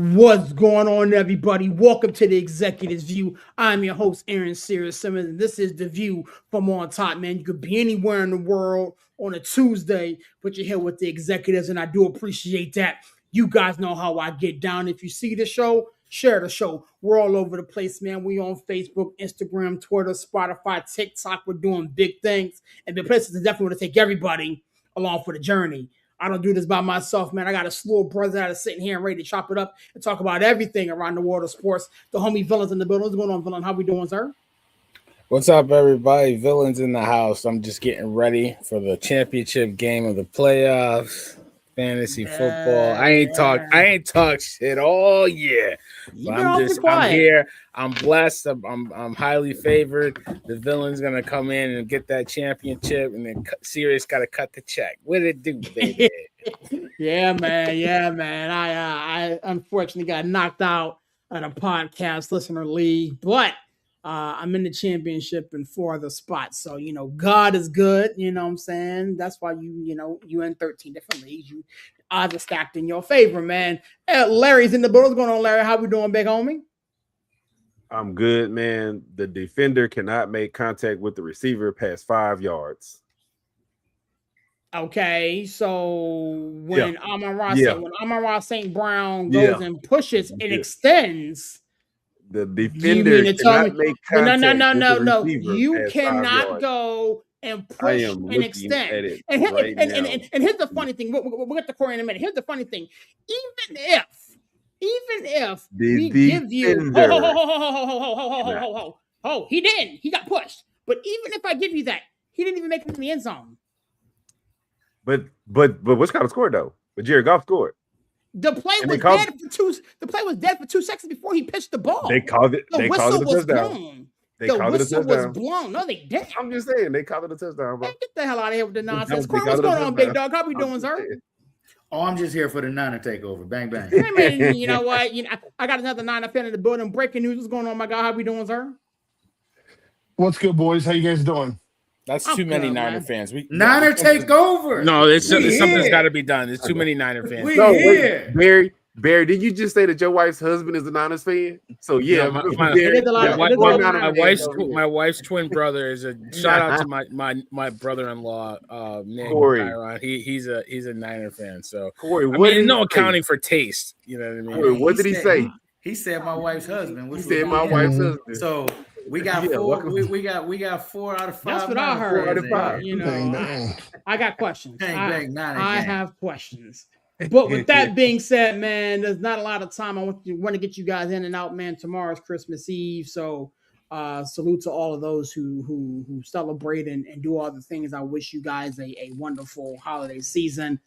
What's going on, everybody? Welcome to the Executive's View. I'm your host, Aaron Sirius Simmons, and this is the view from on top, man. You could be anywhere in the world on a Tuesday, but you're here with the executives, and I do appreciate that. You guys know how I get down. If you see the show, share the show. We're all over the place, man. We on Facebook, Instagram, Twitter, Spotify, TikTok. We're doing big things, and the places is definitely want to take everybody along for the journey. I don't do this by myself, man. I got a slew of brothers that are sitting here and ready to chop it up and talk about everything around the world of sports. The homie Villains in the building. What's going on, Villain? How we doing, sir? What's up, everybody? Villains in the house. I'm just getting ready for the championship game of the playoffs. Fantasy football. I ain't talk shit all year. I'm here. I'm blessed. I'm highly favored. The Villain's gonna come in and get that championship, and then Sirius got to cut the check. What it do, baby? Yeah, man. I unfortunately got knocked out at a podcast listener league, but I'm in the championship in 4 other spots. So, God is good. You know what I'm saying? That's why you in 13 different leagues. You odds are stacked in your favor, man. Larry's in the building. What's going on, Larry? How we doing, big homie? I'm good, man. The defender cannot make contact with the receiver past 5 yards. Okay, so when Amon-Ra St. Brown goes and pushes, it extends. The defender cannot make contact. No. You cannot go and push and extend. And here's the funny thing. We'll get to Corey in a minute. Here's the funny thing. Even if we give you he didn't. He got pushed. But even if I give you that, he didn't even make it in the end zone. But which kind of scored though? But Jared Goff scored. The play was dead for 2 seconds before he pitched the ball. They called it. The whistle was blown. The whistle was blown. No, they didn't. I'm just saying they called it a touchdown, bro. Hey, get the hell out of here with the nonsense. Corey, what's going on, big dog? How we doing, sir? Oh, I'm just here for the Niner takeover. Bang bang. Hey, man, you know what? I got another Niner fan in the building. Breaking news. What's going on, my guy? How we doing, sir? What's good, boys? How you guys doing? That's too many Niner fans. Niner takeover. No, something's got to be done. There's too many Niner fans. Wait, Barry, did you just say that your wife's husband is a Niners fan? So yeah, my wife's twin brother is a shout out to my brother-in-law, Nick Chiron. He's a Niner fan. So Corey, accounting for taste. You know what I mean? Corey, what did he say? He said my wife's husband. He said my wife's husband. So we got 4. We got 4 out of 5. That's what I heard. 4 out of 5. I got questions. I have questions. But with that being said, man, there's not a lot of time. I want to get you guys in and out, man. Tomorrow's Christmas Eve, so salute to all of those who celebrate and do all the things. I wish you guys a wonderful holiday season.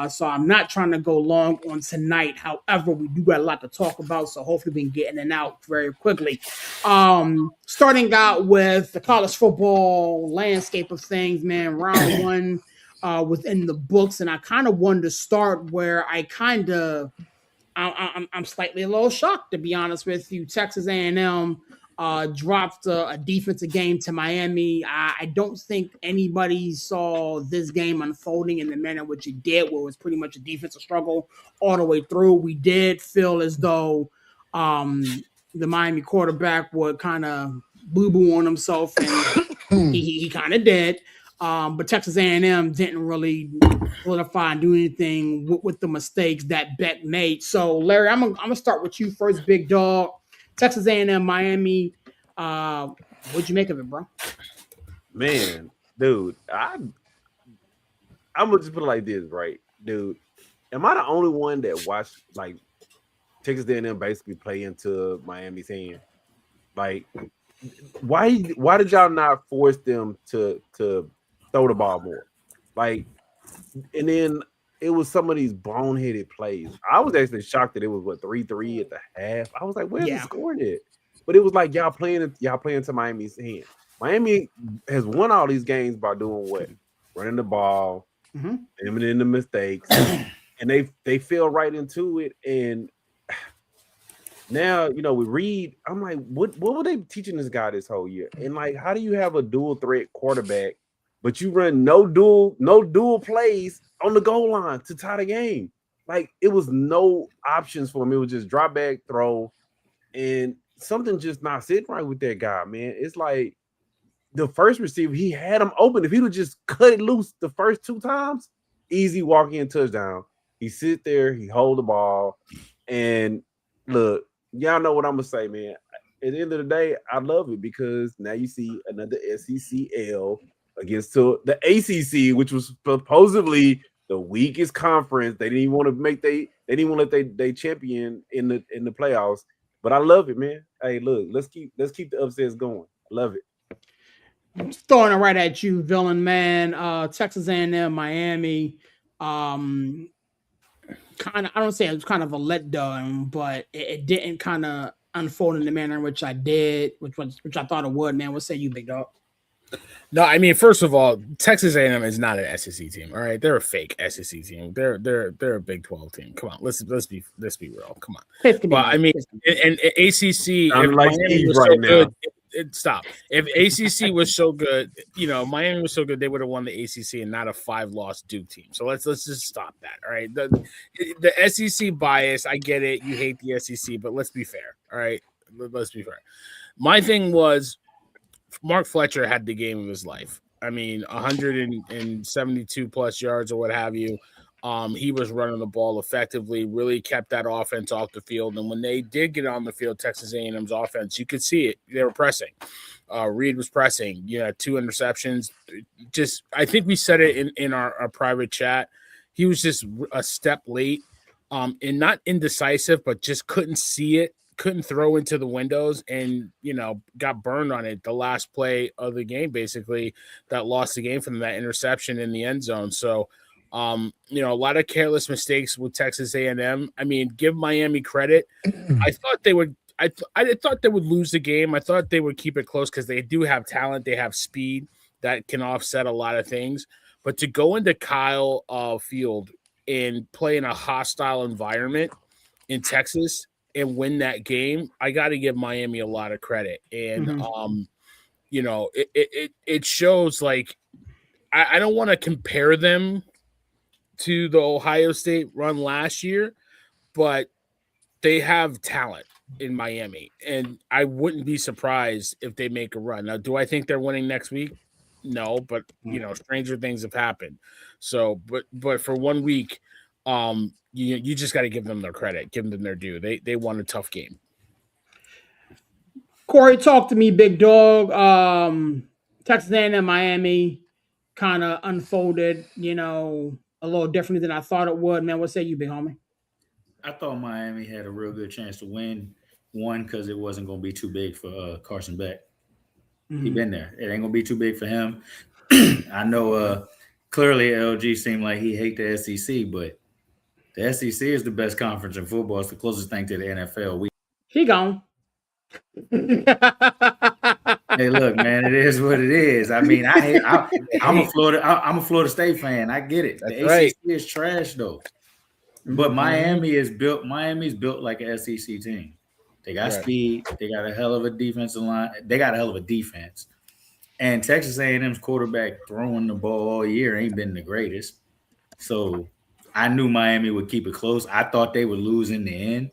So I'm not trying to go long on tonight. However, we do got a lot to talk about, so hopefully we can get in and out very quickly. Starting out with the college football landscape of things, man. Round 1 was in the books, and I kind of wanted to start where I'm slightly a little shocked, to be honest with you. Texas A&M dropped a defensive game to Miami. I don't think anybody saw this game unfolding in the manner which it did, where it was pretty much a defensive struggle all the way through. We did feel as though the Miami quarterback would kind of boo-boo on himself, and he kind of did. But Texas A&M didn't really solidify and do anything with the mistakes that Beck made. So, Larry, I'm gonna start with you first, big dog. Texas A&M, Miami. What'd you make of it, bro? Man, dude, I'm gonna just put it like this, right, dude? Am I the only one that watched like Texas A&M basically play into Miami's hand? Like, why did y'all not force them to throw the ball more? Like, and then it was some of these boneheaded plays. I was actually shocked that it was 3-3 at the half. I was like, where's the score at? But it was like y'all playing to Miami's hand. Miami has won all these games by doing what? Running the ball, limiting the mistakes, and they fell right into it. And now, we read, I'm like, what were they teaching this guy this whole year? And like, how do you have a dual threat quarterback, but you run no dual plays on the goal line to tie the game? like it was no options for him. It was just drop back, throw, and something just not sitting right with that guy, man. It's like the first receiver, he had him open. If he would just cut it loose the first 2 times, easy walk-in touchdown. He sit there, he hold the ball, and look, y'all know what I'm gonna say, man. At the end of the day, I love it because now you see another SECL against the ACC, which was supposedly the weakest conference. They didn't even want to they didn't want to let they champion in the playoffs. But I love it, man. Hey, look, let's keep the upsets going. I love it. I'm throwing it right at you, villain man. Texas A&M, Miami. Kind of, I don't say it was kind of a letdown, but it didn't kind of unfold in the manner in which I did, which I thought it would. Man, what say you, big dog? No, I mean, first of all, Texas A&M is not an SEC team. All right, they're a fake SEC team. They're a Big 12 team. Come on, let's be real. Come on. But I mean, and ACC, if like Miami was right so now. good, stop. If ACC was so good, Miami was so good, they would have won the ACC and not a 5-loss Duke team. So let's just stop that. All right, the SEC bias, I get it. You hate the SEC, but let's be fair. All right, let's be fair. My thing was, Mark Fletcher had the game of his life. I mean, 172 plus yards or what have you. He was running the ball effectively, really kept that offense off the field. And when they did get on the field, Texas A&M's offense, you could see it. They were pressing. Reed was pressing. 2 interceptions. Just, I think we said it in our private chat. He was just a step late, and not indecisive, but just couldn't see it. Couldn't throw into the windows and, got burned on it. The last play of the game, basically, that lost the game from that interception in the end zone. So, a lot of careless mistakes with Texas A&M. I mean, give Miami credit. I thought they would. I thought they would lose the game. I thought they would keep it close because they do have talent. They have speed that can offset a lot of things. But to go into Kyle Field and play in a hostile environment in Texas and win that game, I got to give Miami a lot of credit. And, it shows, like, I don't want to compare them to the Ohio State run last year, but they have talent in Miami. And I wouldn't be surprised if they make a run. Now, do I think they're winning next week? No, but, stranger things have happened. So, but for 1 week, you just got to give them their credit, give them their due. They won a tough game. Corey, talk to me, big dog. Texas A&M, Miami kind of unfolded, a little differently than I thought it would. Man, what say you, big homie? I thought Miami had a real good chance to win. One, because it wasn't going to be too big for Carson Beck. He been there. It ain't going to be too big for him. I know clearly LG seemed like he hate the SEC, but the SEC is the best conference in football. It's the closest thing to the NFL. He gone. Hey, look, man, it is what it is. I mean, I'm a Florida State fan. I get it. That's the right. ACC is trash though. But Miami's built like an SEC team. They got speed. They got a hell of a defensive line. They got a hell of a defense. And Texas A&M's quarterback throwing the ball all year ain't been the greatest. So I knew Miami would keep it close. I thought they would lose in the end,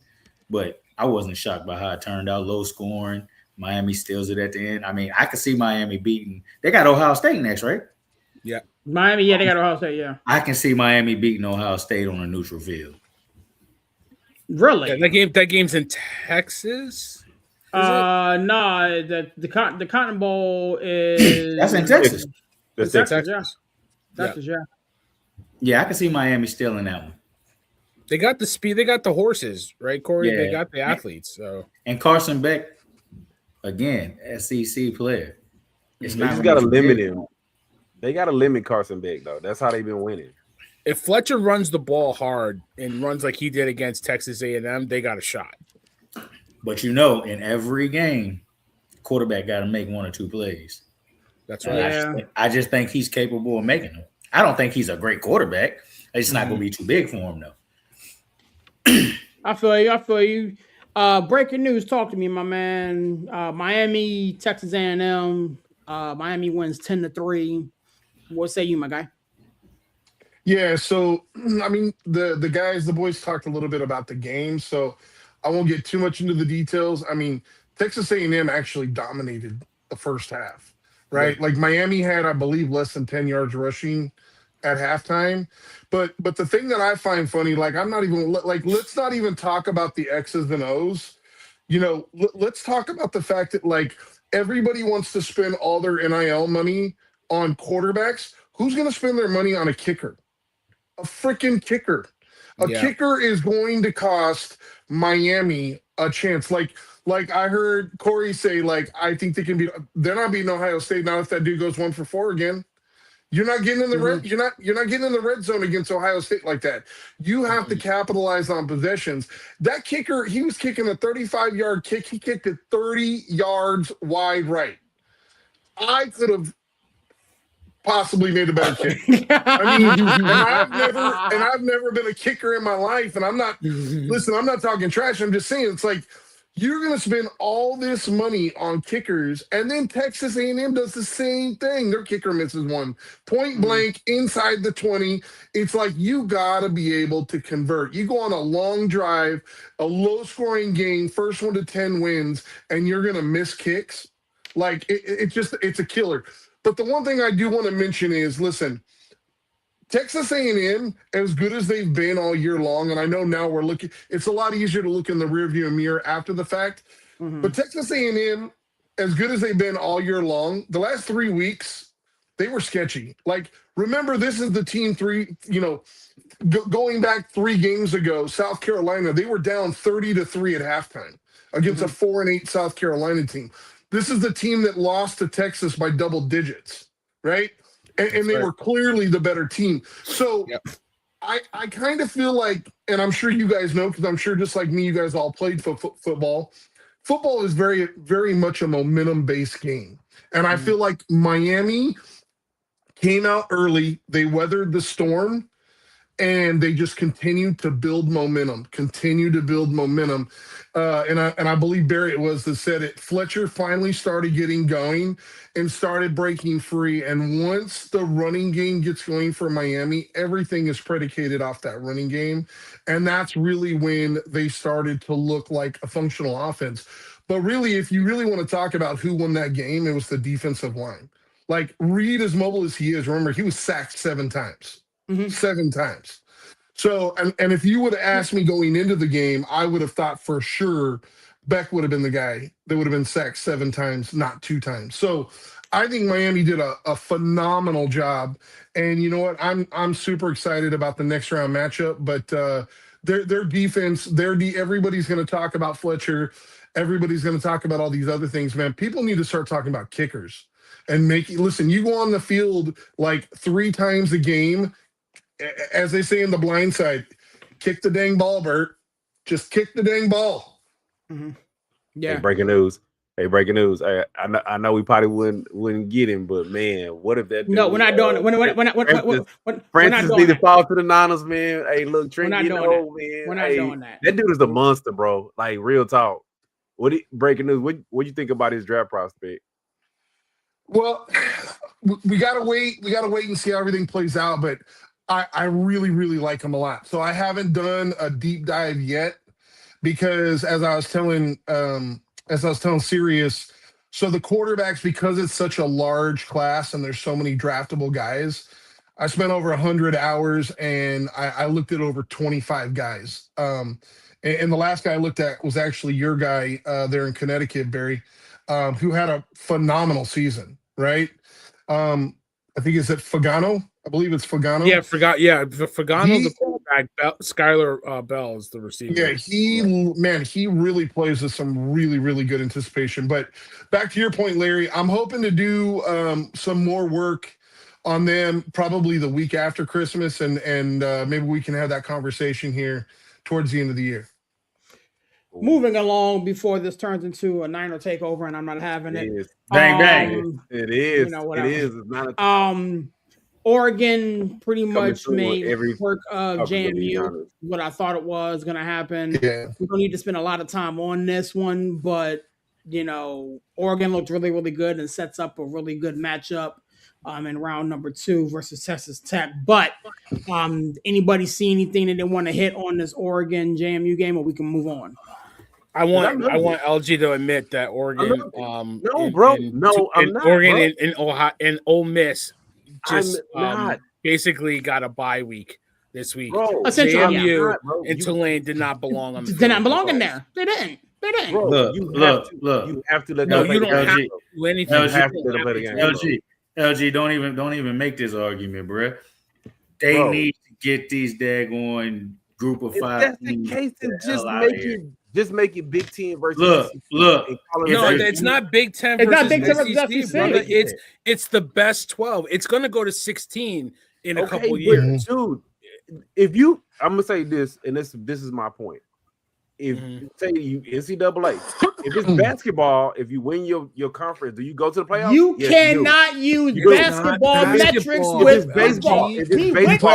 but I wasn't shocked by how it turned out. Low scoring. Miami steals it at the end. I mean, I could see Miami beating. They got Ohio State next, right? Yeah. Miami, they got Ohio State, yeah. I can see Miami beating Ohio State on a neutral field. Really? Yeah, that game's in Texas? No, the Cotton Bowl is That's in Texas. That's Texas, yeah. Texas, yeah. Yeah, I can see Miami stealing that one. They got the speed, they got the horses, right, Corey? Yeah. They got the athletes. So and Carson Beck, again, SEC player. It's not just got to limit him. They got to limit Carson Beck, though. That's how they've been winning. If Fletcher runs the ball hard and runs like he did against Texas A&M, they got a shot. But in every game, quarterback got to make 1 or 2 plays. That's right. I just think he's capable of making them. I don't think he's a great quarterback. It's not going to be too big for him, though. I feel you. Breaking news. Talk to me, my man. Miami, Texas A&M. Miami wins 10-3. What say you, my guy? Yeah, so I mean the boys talked a little bit about the game, so I won't get too much into the details. I mean, Texas A&M actually dominated the first half, Yeah. right? Like Miami had, I believe, less than 10 yards rushing at halftime. But the thing that I find funny, like I'm not even like let's not even talk about the X's and O's. Let's talk about the fact that like everybody wants to spend all their NIL money on quarterbacks. Who's going to spend their money on a kicker? A freaking kicker. A Yeah. kicker is going to cost Miami a chance. Like I heard Corey say, like, I think they can be they're not beating Ohio State now if that dude goes 1 for 4 again. You're not getting in the red, you're not getting in the red zone against Ohio State like that. You have to capitalize on possessions. That kicker, he was kicking a 35-yard kick. He kicked it 30 yards wide right. I could have possibly made a better kick. I mean, and I've never been a kicker in my life. And I'm not listen, I'm not talking trash. I'm just saying it's like you're gonna spend all this money on kickers, and then Texas A&M does the same thing. Their kicker misses one point blank inside the 20. It's like you gotta be able to convert. You go on a long drive, a low-scoring game, first 1 to 10 wins, and you're gonna miss kicks. Like it's a killer. But the one thing I do want to mention is, listen, Texas A&M, as good as they've been all year long, and I know now we're looking, it's a lot easier to look in the rearview mirror after the fact. But Texas A&M, as good as they've been all year long, the last 3 weeks, they were sketchy. Like, remember, this is the team going back 3 games ago, South Carolina, they were down 30-3 at halftime against a 4-8 South Carolina team. This is the team that lost to Texas by double digits, right? And they were clearly the better team. So I kind of feel like, and I'm sure you guys know, because I'm sure just like me, you guys all played football. Football is very, very much a momentum-based game. And I feel like Miami came out early. They weathered the storm, and they just continued to build momentum, and I believe Barry it was that said it. Fletcher finally started getting going and started breaking free. And once the running game gets going for Miami, everything is predicated off that running game. And that's really when they started to look like a functional offense. But really, if you really want to talk about who won that game, it was the defensive line. Like Reed, as mobile as he is, remember, he was sacked 7 times. 7 times. So, and if you would have asked me going into the game, I would have thought for sure Beck would have been the guy that would have been sacked 7 times, not 2 times. So I think Miami did a phenomenal job. And you know what? I'm super excited about the next round matchup. But their defense, everybody's going to talk about Fletcher. Everybody's going to talk about all these other things, man. People need to start talking about kickers and listen, you go on the field like 3 times a game, as they say in The Blind Side, kick the dang ball, Bert. Just kick the dang ball. Yeah. Hey, breaking news. I know we probably wouldn't get him, but man, what if that? No, we're not doing it. Francis need to fall to the Niners, man. Hey, look, Trent, man. We're not doing that. That dude is a monster, bro. Like real talk. Breaking news? What you think about his draft prospect? Well, we gotta wait. We gotta wait and see how everything plays out. But I really, really like him a lot. So I haven't done a deep dive yet because as I was telling Sirius, so the quarterbacks, because it's such a large class and there's so many draftable guys, I spent over 100 hours and I looked at over 25 guys. And the last guy I looked at was actually your guy there in Connecticut, Barry, who had a phenomenal season, right? I think it's at Fagano. I believe it's Fagano. Yeah, Fagano, the quarterback. Skylar Bell is the receiver. Yeah, he really plays with some really, really good anticipation. But back to your point, Larry, I'm hoping to do some more work on them probably the week after Christmas, and maybe we can have that conversation here towards the end of the year. Moving along before this turns into a Niner takeover, and I'm not having it. Bang bang! It is. You know, it is. It's not a Oregon pretty much made work of JMU what I thought it was going to happen. Yeah. We don't need to spend a lot of time on this one, but, you know, Oregon looked really, really good and sets up a really good matchup in round number 2 versus Texas Tech. But anybody see anything that they want to hit on this Oregon JMU game, or we can move on? I want LG to admit that Oregon, I'm Oregon not, and Ohio and Ole Miss just not. basically got a bye week this week. Bro, JMU and Tulane did not belong on the did not belong in there. They didn't. Bro, you have to let them play you don't the have game. to do anything. You have to let them play the game. LG, don't even make this argument, bro. They need to get these daggone group of 5. If that's the case, then just make it Big Ten versus look. No, it's not Big Ten. It's not Big Ten versus versus brother. SEC. It's the best 12. It's going to go to 16 in a couple years, dude. I'm gonna say this, and this is my point. If say you NCAA, if it's basketball, if you win your conference, do you go to the playoffs? You cannot use basketball metrics with baseball. You play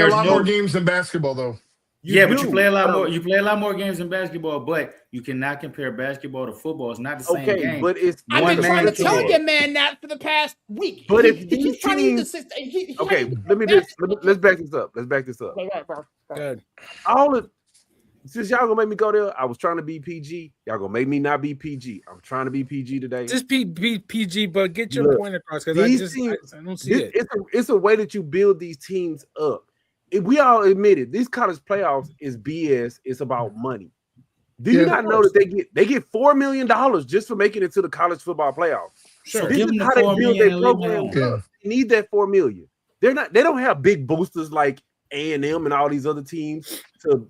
a lot more games than basketball, though. But you play a lot more. You play a lot more games in basketball, but you cannot compare basketball to football. It's not the same game. But it's I've been trying to tell your man that for the past week. But if he's trying to use the system, let's back this up. Good. Since y'all gonna make me go there, I was trying to be PG. Y'all gonna make me not be PG. I'm trying to be PG today. Just be PG, but get your point across because I don't see it. It's a way that you build these teams up. If we all admit it, these college playoffs is BS. It's about money. Do you not know that they get $4 million just for making it to the college football playoffs? Sure. This is how they build their program. They need that $4 million. They don't have big boosters like A&M and all these other teams to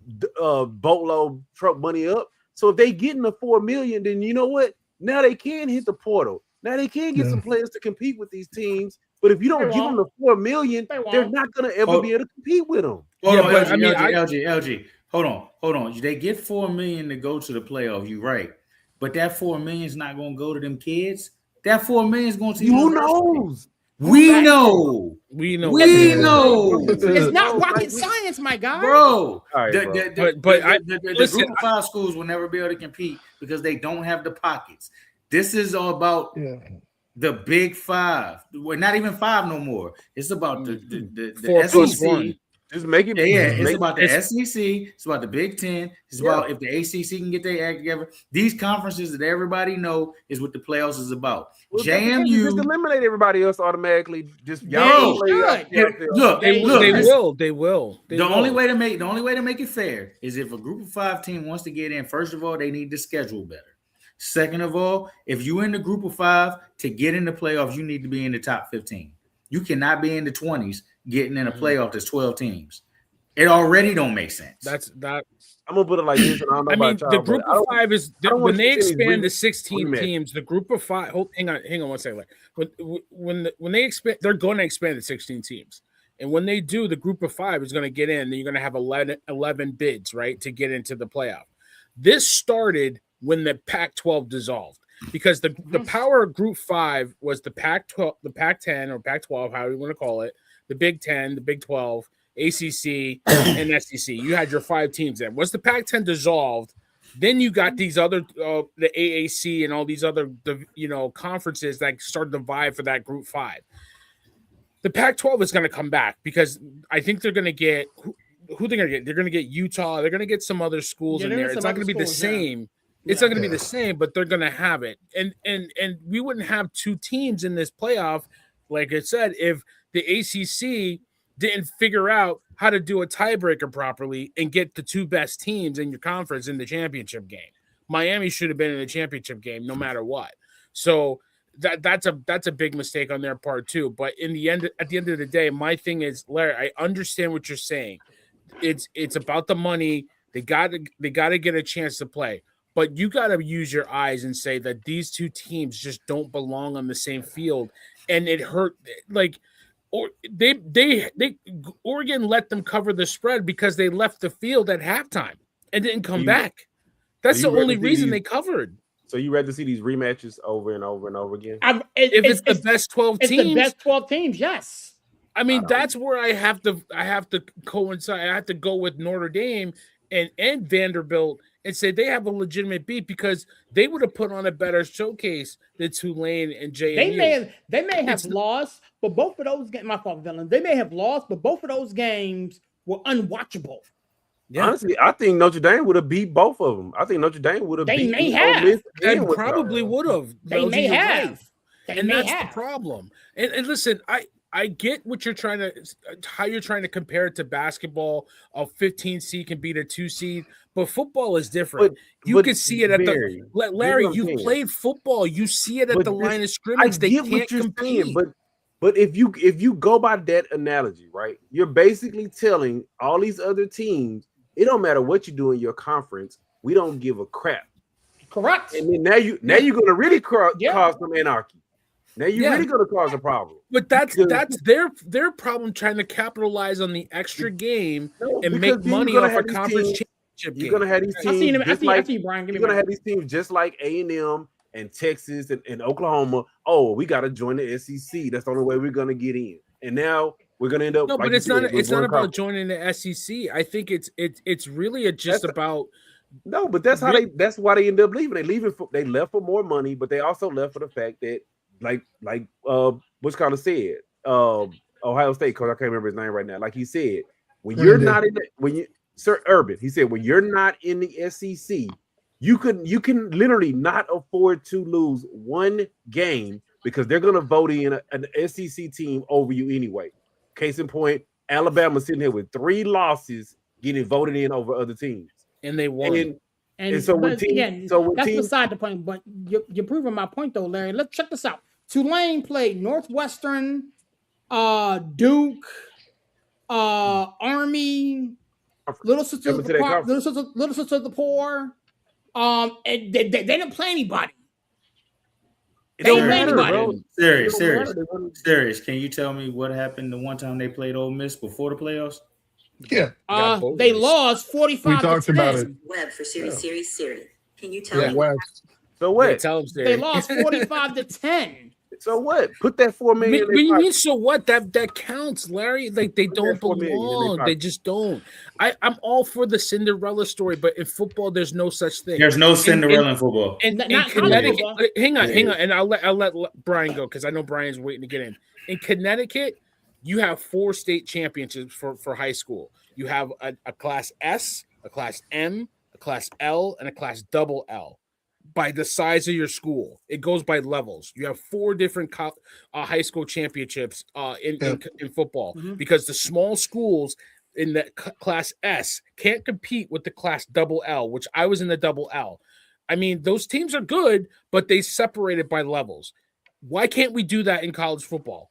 boatload truck money up. So if they getting the $4 million, then you know what? Now they can hit the portal. Now they can get some players to compete with these teams. But if you don't give them the $4 million, they're not going to ever be able to compete with them. LG. Hold on. They get $4 million to go to the playoff. You're right, but that $4 million is not going to go to them kids. That $4 million is going to who knows? We know. It's not rocket science, my guy. Bro. Right, the group of 5 schools will never be able to compete because they don't have the pockets. This is all about the Big 5. We're not even 5 no more. It's about the 4 plus SEC. 1. Just make it. It's about the SEC. It's about the Big 10. It's about if the ACC can get their act together. These conferences that everybody know is what the playoffs is about. Well, JMU just eliminate everybody else automatically. Just they will. The only way to make it fair is if a group of 5 team wants to get in. First of all, they need to schedule better. Second of all, if you're in the group of 5 to get in the playoffs, you need to be in the top 15. You cannot be in the 20s getting in a playoff that's 12 teams. It already don't make sense. I'm gonna put it like this. And I mean, the group of 5 is when they expand to 16 teams. The group of 5. Hang on 1 second. When they expand, they're going to expand to 16 teams. And when they do, the group of 5 is going to get in. Then you're going to have 11 bids, right, to get into the playoff. This started when the Pac-12 dissolved, because the power of Group 5 was the Pac-12, the Pac-10 or Pac-12, however you want to call it, the Big 10, the Big 12, ACC, and SEC. You had your 5 teams there. Once the Pac-10 dissolved, then you got these other, the AAC and all these other, conferences that started to vie for that Group 5. The Pac-12 is going to come back because I think they're going to get who they're going to get. They're going to get Utah. They're going to get some other schools in there. It's not going to be the same. It's not going to be the same, but they're going to have it. And we wouldn't have 2 teams in this playoff, like I said, if the ACC didn't figure out how to do a tiebreaker properly and get the 2 best teams in your conference in the championship game. Miami should have been in the championship game no matter what. So that's a big mistake on their part too. But at the end of the day, my thing is, Larry, I understand what you're saying. It's about the money. They got to get a chance to play. But you got to use your eyes and say that these 2 teams just don't belong on the same field, and it hurt. Oregon let them cover the spread because they left the field at halftime and didn't come back. That's the only reason they covered. So you ready to see these rematches over and over and over again? If it's the best 12 teams, it's the best 12 teams. Yes. I mean, that's where I have to coincide. I have to go with Notre Dame and Vanderbilt and say they have a legitimate beat because they would have put on a better showcase than Tulane and JMU. They may have lost, but both of those games, my fault, villain. They may have lost, but both of those games were unwatchable. Yeah. Honestly, I think Notre Dame would have beat both of them. I think Notre Dame would have They beat may Ole have. Miss And and probably would have. They may have. They And may that's have. the problem. And listen, I get what you're trying to, how you're trying to compare it to basketball. A 15 seed can beat a 2 seed, but football is different. You can see it at Barry, the Larry. You've played football. You see it at the line of scrimmage. They can't compete. saying, but if you go by that analogy, right, you're basically telling all these other teams, it don't matter what you do in your conference, we don't give a crap. Correct. And then now you're gonna really cause some anarchy. Now you're really gonna cause a problem. But that's their problem, trying to capitalize on the extra game and make money off a conference championship game. You're gonna have these teams. I see Brian. You're gonna have these teams just like A&M and Texas and Oklahoma. Oh, we gotta join the SEC. That's the only way we're gonna get in. And now we're gonna end up. No, but it's not about joining the SEC. I think it's really about. No, but that's why they end up leaving. They left for more money, but they also left for the fact that like what's called said, Ohio State coach, I can't remember his name right now. Like he said, when you're not in Sir Urban, he said when you're not in the SEC, you can literally not afford to lose one game because they're gonna vote in an SEC team over you anyway. Case in point, Alabama sitting here with 3 losses getting voted in over other teams. And they won. And so that's beside the point. But you're proving my point, though, Larry. Let's check this out. Tulane played Northwestern, Duke, Army, Little Sister of the Poor. And they didn't play anybody. They didn't play anybody. Serious. Can you tell me what happened the one time they played Ole Miss before the playoffs? Yeah. They lost 45 We talked to 10. about it. Web for Siri. Can you tell me? So what? Yeah, tell them, they lost 45 to 10. So what? Put that $4 million. What do you mean? So what? That counts, Larry. Like they don't belong. They just don't. I'm all for the Cinderella story, but in football, there's no such thing. There's no Cinderella in football. In Connecticut, hang on, and I'll let Brian go because I know Brian's waiting to get in. In Connecticut, you have 4 state championships for high school. You have a class S, a class M, a class L, and a class double L. By the size of your school, it goes by levels. You have 4 different high school championships in football because the small schools in the class S can't compete with the class double L, which I was in the double L. I mean, those teams are good, but they separated by levels. Why can't we do that in college football?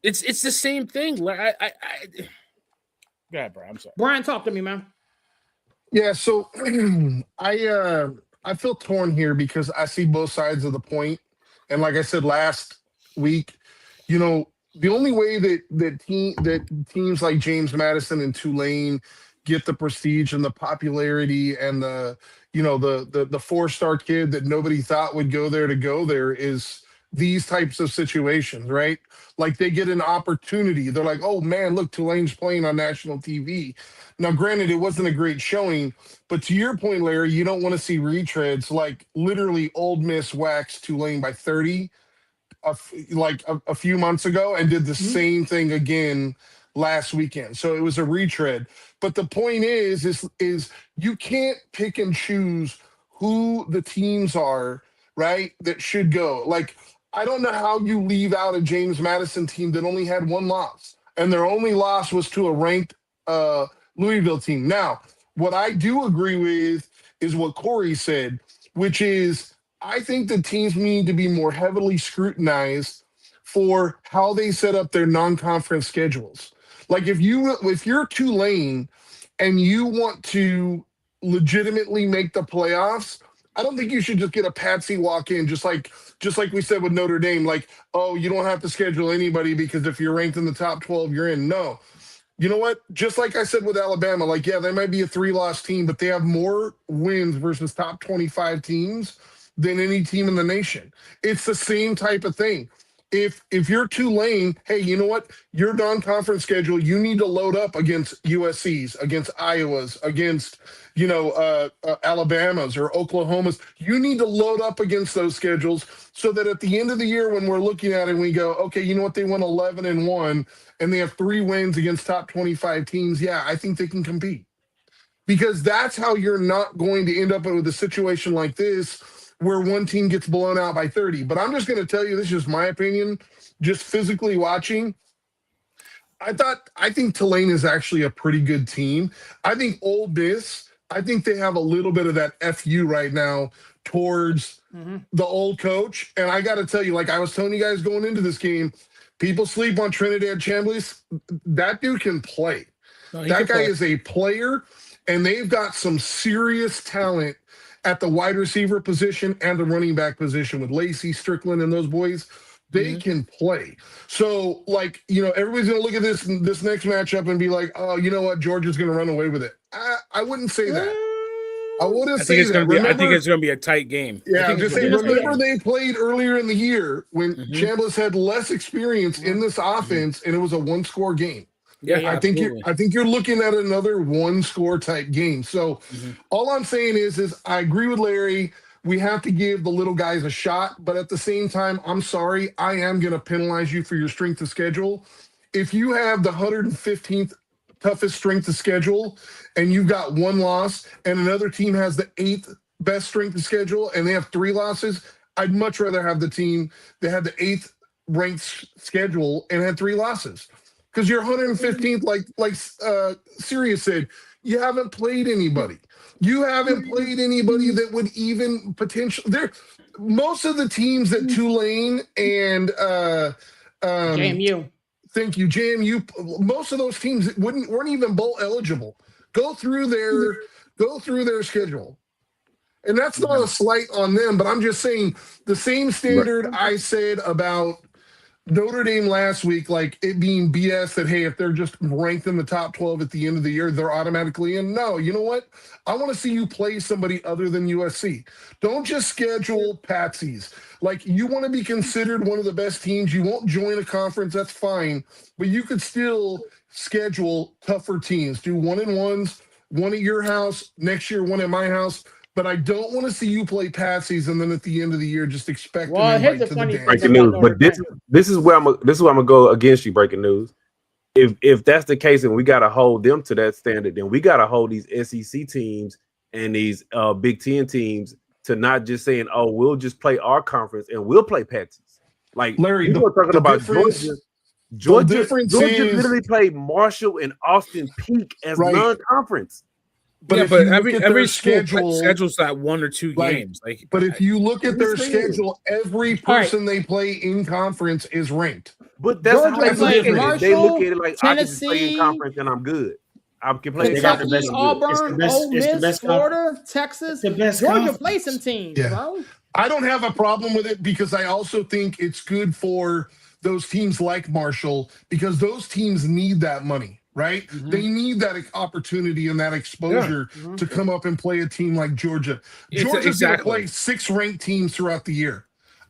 It's the same thing. Go ahead, Brian. I'm sorry. Brian, talk to me, man. Yeah, so I feel torn here because I see both sides of the point. And like I said last week, the only way that teams like James Madison and Tulane get the prestige and the popularity and the 4-star kid that nobody thought would go there is these types of situations, right? Like they get an opportunity. They're like, oh man, look, Tulane's playing on national TV. Now, granted, it wasn't a great showing, but to your point, Larry, you don't want to see retreads like literally Ole Miss waxed Tulane by 30 a few months ago and did the same thing again last weekend. So it was a retread. But the point is you can't pick and choose who the teams are, right, that should go. Like, I don't know how you leave out a James Madison team that only had 1 loss, and their only loss was to a ranked Louisville team. Now, what I do agree with is what Corey said, which is I think the teams need to be more heavily scrutinized for how they set up their non-conference schedules. Like if you're Tulane and you want to legitimately make the playoffs, I don't think you should just get a patsy walk in, just like we said with Notre Dame, like, oh, you don't have to schedule anybody because if you're ranked in the top 12, you're in. No. You know what? Just like I said with Alabama, like, yeah, they might be a 3-loss team, but they have more wins versus top 25 teams than any team in the nation. It's the same type of thing. if you're Tulane, hey, you know what? Your non-conference schedule, you need to load up against USC's, against Iowa's, against Alabama's or Oklahoma's. You need to load up against those schedules so that at the end of the year, when we're looking at it, we go, okay, you know what? They won 11-1, and they have 3 wins against top 25 teams. Yeah, I think they can compete. Because that's how you're not going to end up with a situation like this where one team gets blown out by 30. But I'm just going to tell you, this is just my opinion, just physically watching. I think Tulane is actually a pretty good team. I think Ole Miss, I think they have a little bit of that FU right now towards the old coach. And I got to tell you, like I was telling you guys going into this game, people sleep on Trinidad Chambliss. That dude can play. That guy is a player. And they've got some serious talent at the wide receiver position and the running back position with Lacey, Strickland, and those boys. They can play. So, like, everybody's going to look at this next matchup and be like, oh, you know what? Georgia's going to run away with it. I wouldn't say that. I wouldn't say that. I think it's going to be a tight game. Yeah, I'm just saying, remember they played earlier in the year when Chambliss had less experience in this offense, and it was a 1-score game. Yeah, I think you're looking at another 1-score type game. So all I'm saying is I agree with Larry. We have to give the little guys a shot, but at the same time, I'm sorry, I am going to penalize you for your strength of schedule. If you have the 115th toughest strength of schedule and you've got 1 loss and another team has the 8th best strength of schedule and they have 3 losses, I'd much rather have the team that had the 8th ranked schedule and had 3 losses. Because you're 115th, like Sirius said, you haven't played anybody. You haven't played anybody that would even potentially. Most of the teams at Tulane and JMU. Thank you, JMU. Most of those teams weren't even bowl eligible. Go through their schedule, and that's not a slight on them. But I'm just saying the same standard I said about Notre Dame last week, like it being BS that, hey, if they're just ranked in the top 12 at the end of the year, they're automatically in. No, you know what? I want to see you play somebody other than USC. Don't just schedule patsies. Like, you want to be considered one of the best teams. You won't join a conference, that's fine. But you could still schedule tougher teams. Do 1-1s, 1 at your house, next year 1 at my house. But I don't want to see you play patsies and then at the end of the year just expect to invite to the dance. Breaking news, but this is where I'm gonna go against you. Breaking news. If that's the case and we gotta hold them to that standard, then we gotta hold these SEC teams and these Big Ten teams to not just saying, oh, we'll just play our conference and we'll play patsies. Like Larry, we were talking about Georgia literally played Marshall and Austin Peak as non-conference. But but every schedule's that 1 or 2 games. But if you look at their schedule, every person they play in conference is ranked. But that's how they look at it. They look at it like I can just play in conference and I'm good. I can play in conference. Auburn, Ole Miss, Florida, Texas. Georgia play some teams, bro. I don't have a problem with it because I also think it's good for those teams like Marshall because those teams need that money. Right? They need that opportunity and that exposure to come up and play a team like Georgia. Georgia's going to play 6 ranked teams throughout the year.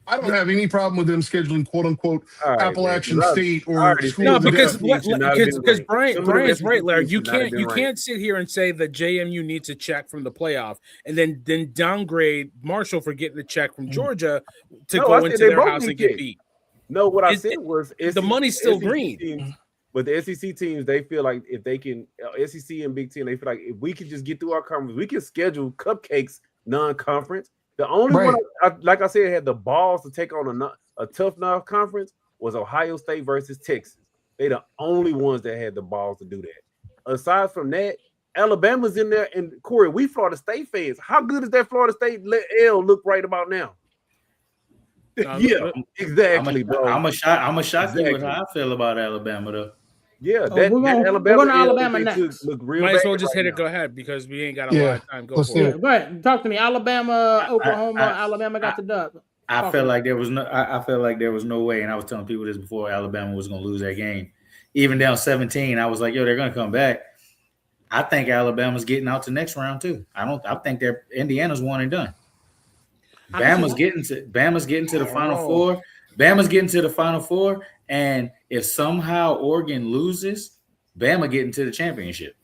I don't have any problem with them scheduling "quote unquote" Appalachian State or no, because Brian's right, Larry. You can't sit here and say that JMU needs a check from the playoff and then downgrade Marshall for getting a check from Georgia to go into their house and get beat. No, what I said was the money's still green. But the SEC teams, they feel like if they can, SEC and Big Ten, they feel like if we can just get through our conference, we can schedule cupcakes non-conference. The only one, like I said, had the balls to take on a tough non-conference was Ohio State versus Texas. They the only ones that had the balls to do that. Aside from that, Alabama's in there, and Corey, we Florida State fans. How good is that Florida State L look right about now? Yeah, exactly, bro. I'm a shock you with how I feel about Alabama, though. Yeah, we're going to Alabama next. Look real Might as well just right hit it. now. Go ahead because we ain't got a lot of time. Go for it. Go ahead. Talk to me. Alabama, Oklahoma. Alabama got the dub. I felt like there was no way, and I was telling people this before Alabama was going to lose that game. Even down 17, I was like, yo, they're going to come back. I think Alabama's getting out to next round too. I think Indiana's 1 and done. Bama's getting to the Final Four. Bama's getting to the Final Four, and if somehow Oregon loses, Bama getting to the championship.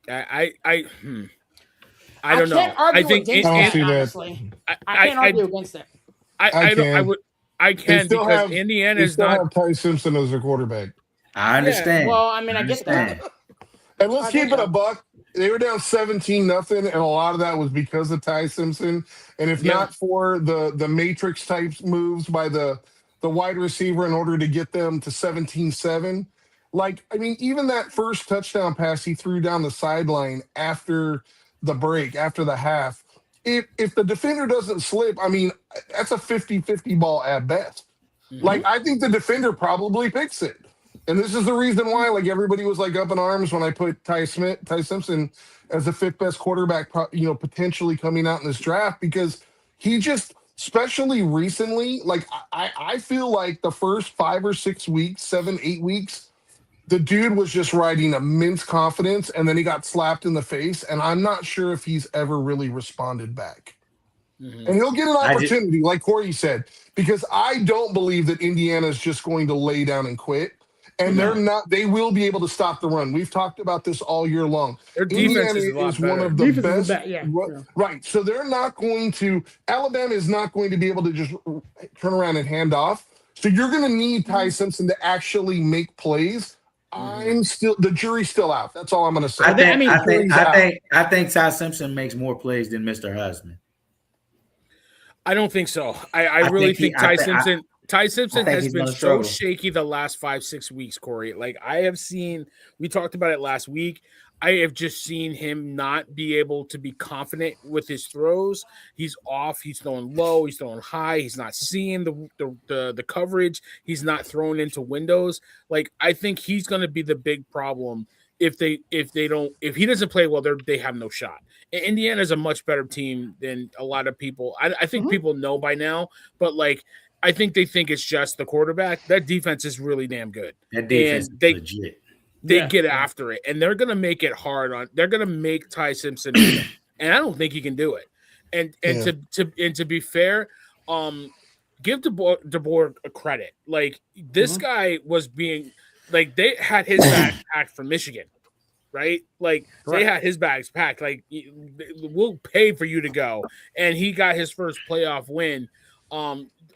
I don't know. Can't argue I think against I don't that, see that. honestly. I can't argue against that. I can still because have- Indiana They is still not. have Ty Simpson as their quarterback. I understand. Well, I mean, I get that. And let's I keep get it that. a buck. They were down 17-0, and a lot of that was because of Ty Simpson. And if not for the matrix type moves by the wide receiver in order to get them to 17-7, like, I mean, even that first touchdown pass he threw down the sideline after the break, after the half, if the defender doesn't slip, I mean, that's a 50-50 ball at best. Like, I think the defender probably picks it. And this is the reason why, like, everybody was like up in arms when I put Ty Simpson as the fifth best quarterback, potentially coming out in this draft, because he just, especially recently, like, I feel like the first 5 or 6 weeks, 7, 8 weeks, the dude was just riding immense confidence, and then he got slapped in the face, and I'm not sure if he's ever really responded back. And he'll get an opportunity, like Corey said, because I don't believe that Indiana is just going to lay down and quit. And they're not. They will be able to stop the run. We've talked about this all year long. Their defense Indiana is a lot one better. of the Defense best. is Right. So they're not going to. Alabama is not going to be able to just turn around and hand off. So you're going to need Ty Simpson to actually make plays. The jury's still out. That's all I'm going to say. I think Ty Simpson makes more plays than Mr. Heisman. I don't think so. I really think Ty Simpson. Ty Simpson has been so shaky the last 5-6 weeks, Corey. Like, I have seen, we talked about it last week. I have just seen him not be able to be confident with his throws. He's off. He's throwing low. He's throwing high. He's not seeing the coverage. He's not throwing into windows. Like, I think he's going to be the big problem if he doesn't play well. They have no shot. Indiana is a much better team than a lot of people. I think people know by now, but like, I think they think it's just the quarterback. That defense is really damn good. That defense is legit. They get after it, and they're going to make it hard on. They're going to make Ty Simpson, and I don't think he can do it. And to be fair, give DeBoer a credit. Like, this guy was being like, they had his bags packed from Michigan, right? Like, they had his bags packed. Like, we'll pay for you to go, and he got his first playoff win.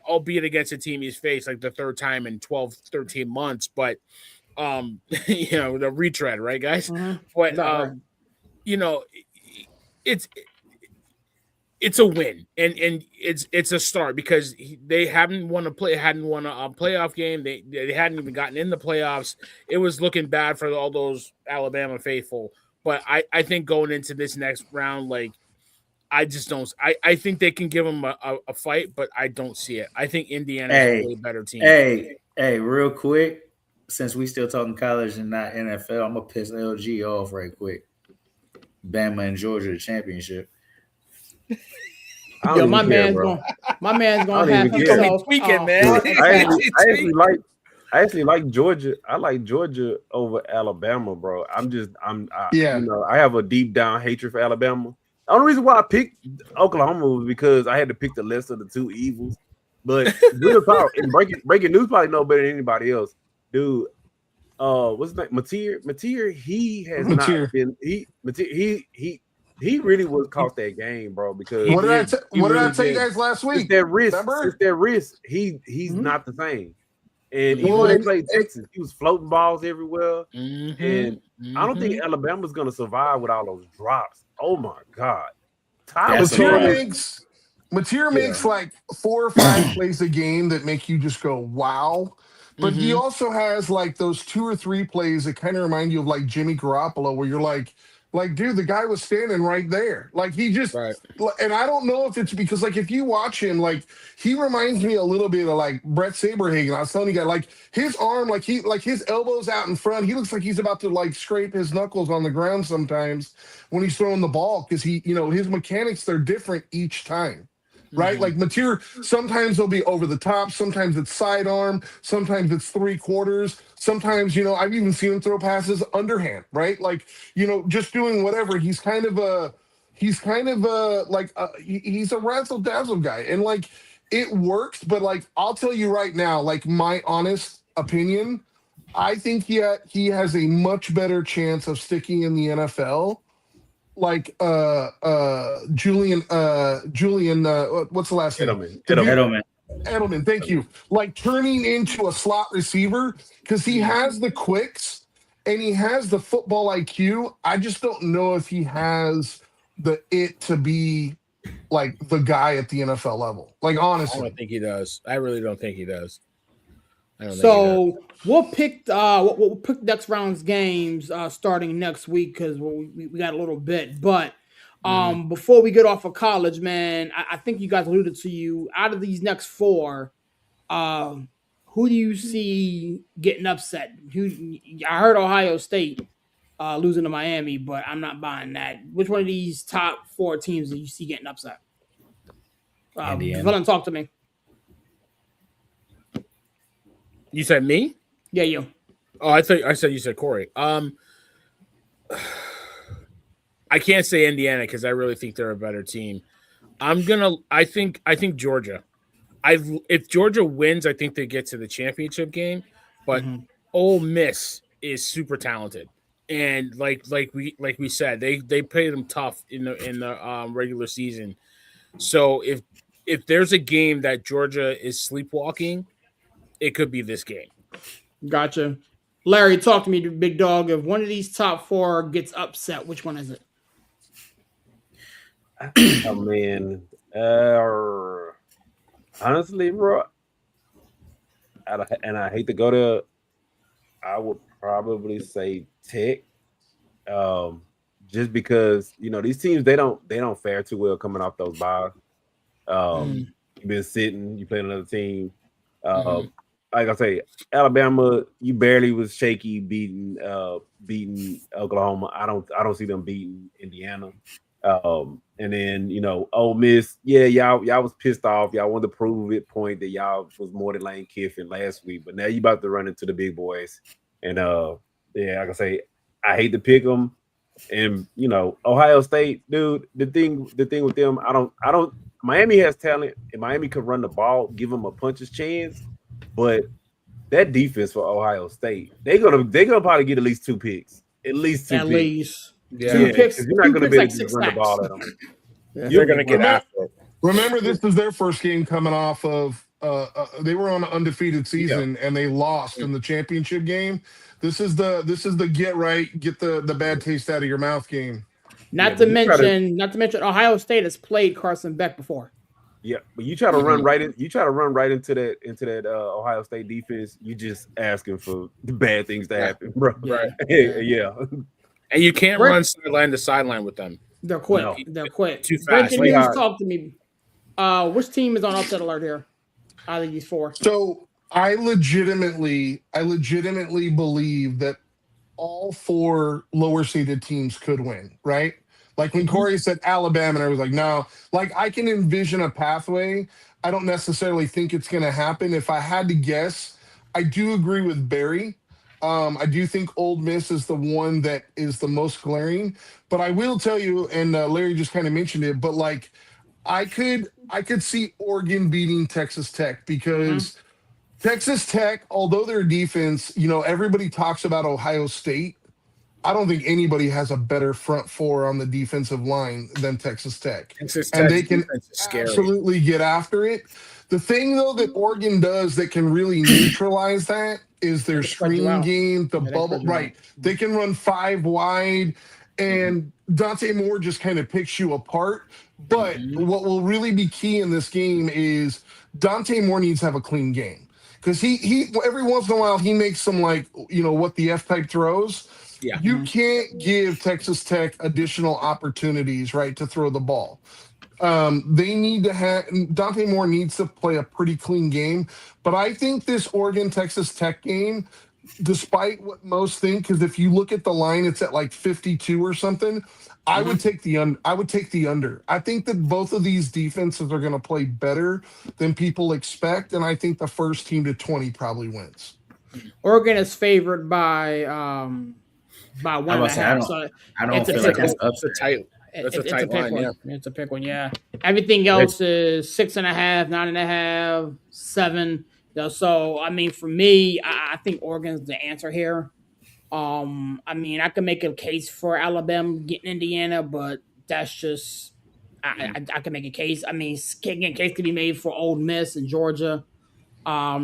Albeit against a team he's faced like the third time in 12, 13 months, but the retread, right, guys? But it's a win, and it's a start because they hadn't won a playoff game. They hadn't even gotten in the playoffs. It was looking bad for all those Alabama faithful. But I think going into this next round, like, I just don't. I think they can give them a fight, but I don't see it. I think Indiana is a way better team. Hey, real quick, since we still talking college and not NFL, I'm gonna piss LG off right quick. Bama and Georgia championship. Yo, my man's going to have himself tweaking, man. I actually like Georgia. I like Georgia over Alabama, bro. I have a deep down hatred for Alabama. The only reason why I picked Oklahoma was because I had to pick the lesser of the two evils. But real talk, and breaking news probably know better than anybody else, dude. What's his name? Mateer. He has not been. He really was cost that game, bro. Because what did I tell you guys last week? It's that risk. Remember? It's that risk. He's not the same. And even when they played Texas, he was floating balls everywhere. And I don't think Alabama's gonna survive with all those drops. Oh my God. Mateer makes like 4 or 5 plays a game that make you just go, wow. But he also has like those 2 or 3 plays that kind of remind you of like Jimmy Garoppolo, where you're like, dude, the guy was standing right there. Like, he just, and I don't know if it's because, like, if you watch him, like, he reminds me a little bit of like Brett Saberhagen. I was telling you guys, like, his arm, like his elbows out in front. He looks like he's about to like scrape his knuckles on the ground sometimes when he's throwing the ball, because his mechanics, they're different each time. Right? Like, Mateer, sometimes they'll be over the top. Sometimes it's sidearm. Sometimes it's 3/4. Sometimes, I've even seen him throw passes underhand, right? Like, just doing whatever. He's kind of a razzle dazzle guy. And like, it works, but like I'll tell you right now, like my honest opinion, I think he has a much better chance of sticking in the NFL. Like Julian what's the last name? Edelman. Edelman, thank you. Like turning into a slot receiver because he has the quicks and he has the football IQ. I just don't know if he has the it to be like the guy at the NFL level. Like I honestly, don't think he does. I really don't think he does. So we'll pick we'll pick next round's games starting next week because we got a little bit. But before we get off of college, man, I think you guys alluded to you out of these next four. Who do you see getting upset? I heard Ohio State losing to Miami, but I'm not buying that. Which one of these top four teams do you see getting upset? Villain, talk to me. You said me? Yeah, you. Oh, I said you said Corey. I can't say Indiana because I really think they're a better team. I think Georgia. If Georgia wins, I think they get to the championship game. But Ole Miss is super talented, and like we said, they played them tough in the regular season. So if there's a game that Georgia is sleepwalking, it could be this game. Gotcha. Larry, talk to me, big dog. If one of these top four gets upset, which one is it? Oh man, honestly, bro, and I hate to go there, I would probably say Tech, just because these teams they don't fare too well coming off those byes. You've been sitting, you playing another team. Like I say, Alabama, you barely was shaky beating Oklahoma. I don't see them beating Indiana. And then Ole Miss, yeah, y'all was pissed off. Y'all wanted to prove it point that y'all was more than Lane Kiffin last week, but now you about to run into the big boys. And yeah, like I say, I hate to pick them. And Ohio State, dude, the thing with them, I don't. Miami has talent, and Miami could run the ball, give them a puncher's chance. But that defense for Ohio State, they're gonna probably get at least 2 picks. At least 2 picks. Yeah. 2 picks. You're not gonna be able to like run the ball at them. You're gonna get after it. Remember, this is their first game coming off of. They were on an undefeated season and they lost in the championship game. This is the get right, get the bad taste out of your mouth game. Not to mention, Ohio State has played Carson Beck before. Yeah, but you try to run right in. You try to run right into that Ohio State defense. You just asking for the bad things to happen, bro. Right? Yeah. And you can't run sideline to sideline with them. They're quick. No. They're quick. Too fast. Breaking news, talk to me. Which team is on upset alert here? Out of these four. So I legitimately believe that all 4 lower seeded teams could win, right? Like when Corey said Alabama, and I was like, no. Like I can envision a pathway. I don't necessarily think it's going to happen. If I had to guess, I do agree with Barry. I do think Ole Miss is the one that is the most glaring. But I will tell you, and Larry just kind of mentioned it, but like I could see Oregon beating Texas Tech because Texas Tech, although their defense, everybody talks about Ohio State. I don't think anybody has a better front four on the defensive line than Texas Tech. And they can absolutely get after it. The thing, though, that Oregon does that can really neutralize that is their screen game, the bubble. Right. They can run 5 wide, and Dante Moore just kind of picks you apart. But what will really be key in this game is Dante Moore needs to have a clean game. Because he every once in a while, he makes some, like, what the F-type throws. Yeah. You can't give Texas Tech additional opportunities, right, to throw the ball. They need to have Dante Moore needs to play a pretty clean game. But I think this Oregon-Texas Tech game, despite what most think, because if you look at the line, it's at like 52 or something. I would take the under. I think that both of these defenses are going to play better than people expect, and I think the first team to 20 probably wins. Oregon is favored by 1.5. I don't feel like it's upset. That's a tight line. one. Yeah, It's a pick one. Yeah, everything else is 6.5, 9.5, 7. So I mean, for me, I think Oregon's the answer here. I mean, I can make a case for Alabama getting Indiana, but that's just I can make a case. I mean, a case can be made for Ole Miss and Georgia. I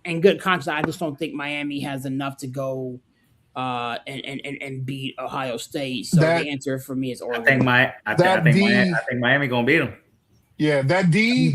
in good conscience, I just don't think Miami has enough to go and beat Ohio State. So That the answer for me is I Oregon. think Miami gonna beat them. Yeah, that D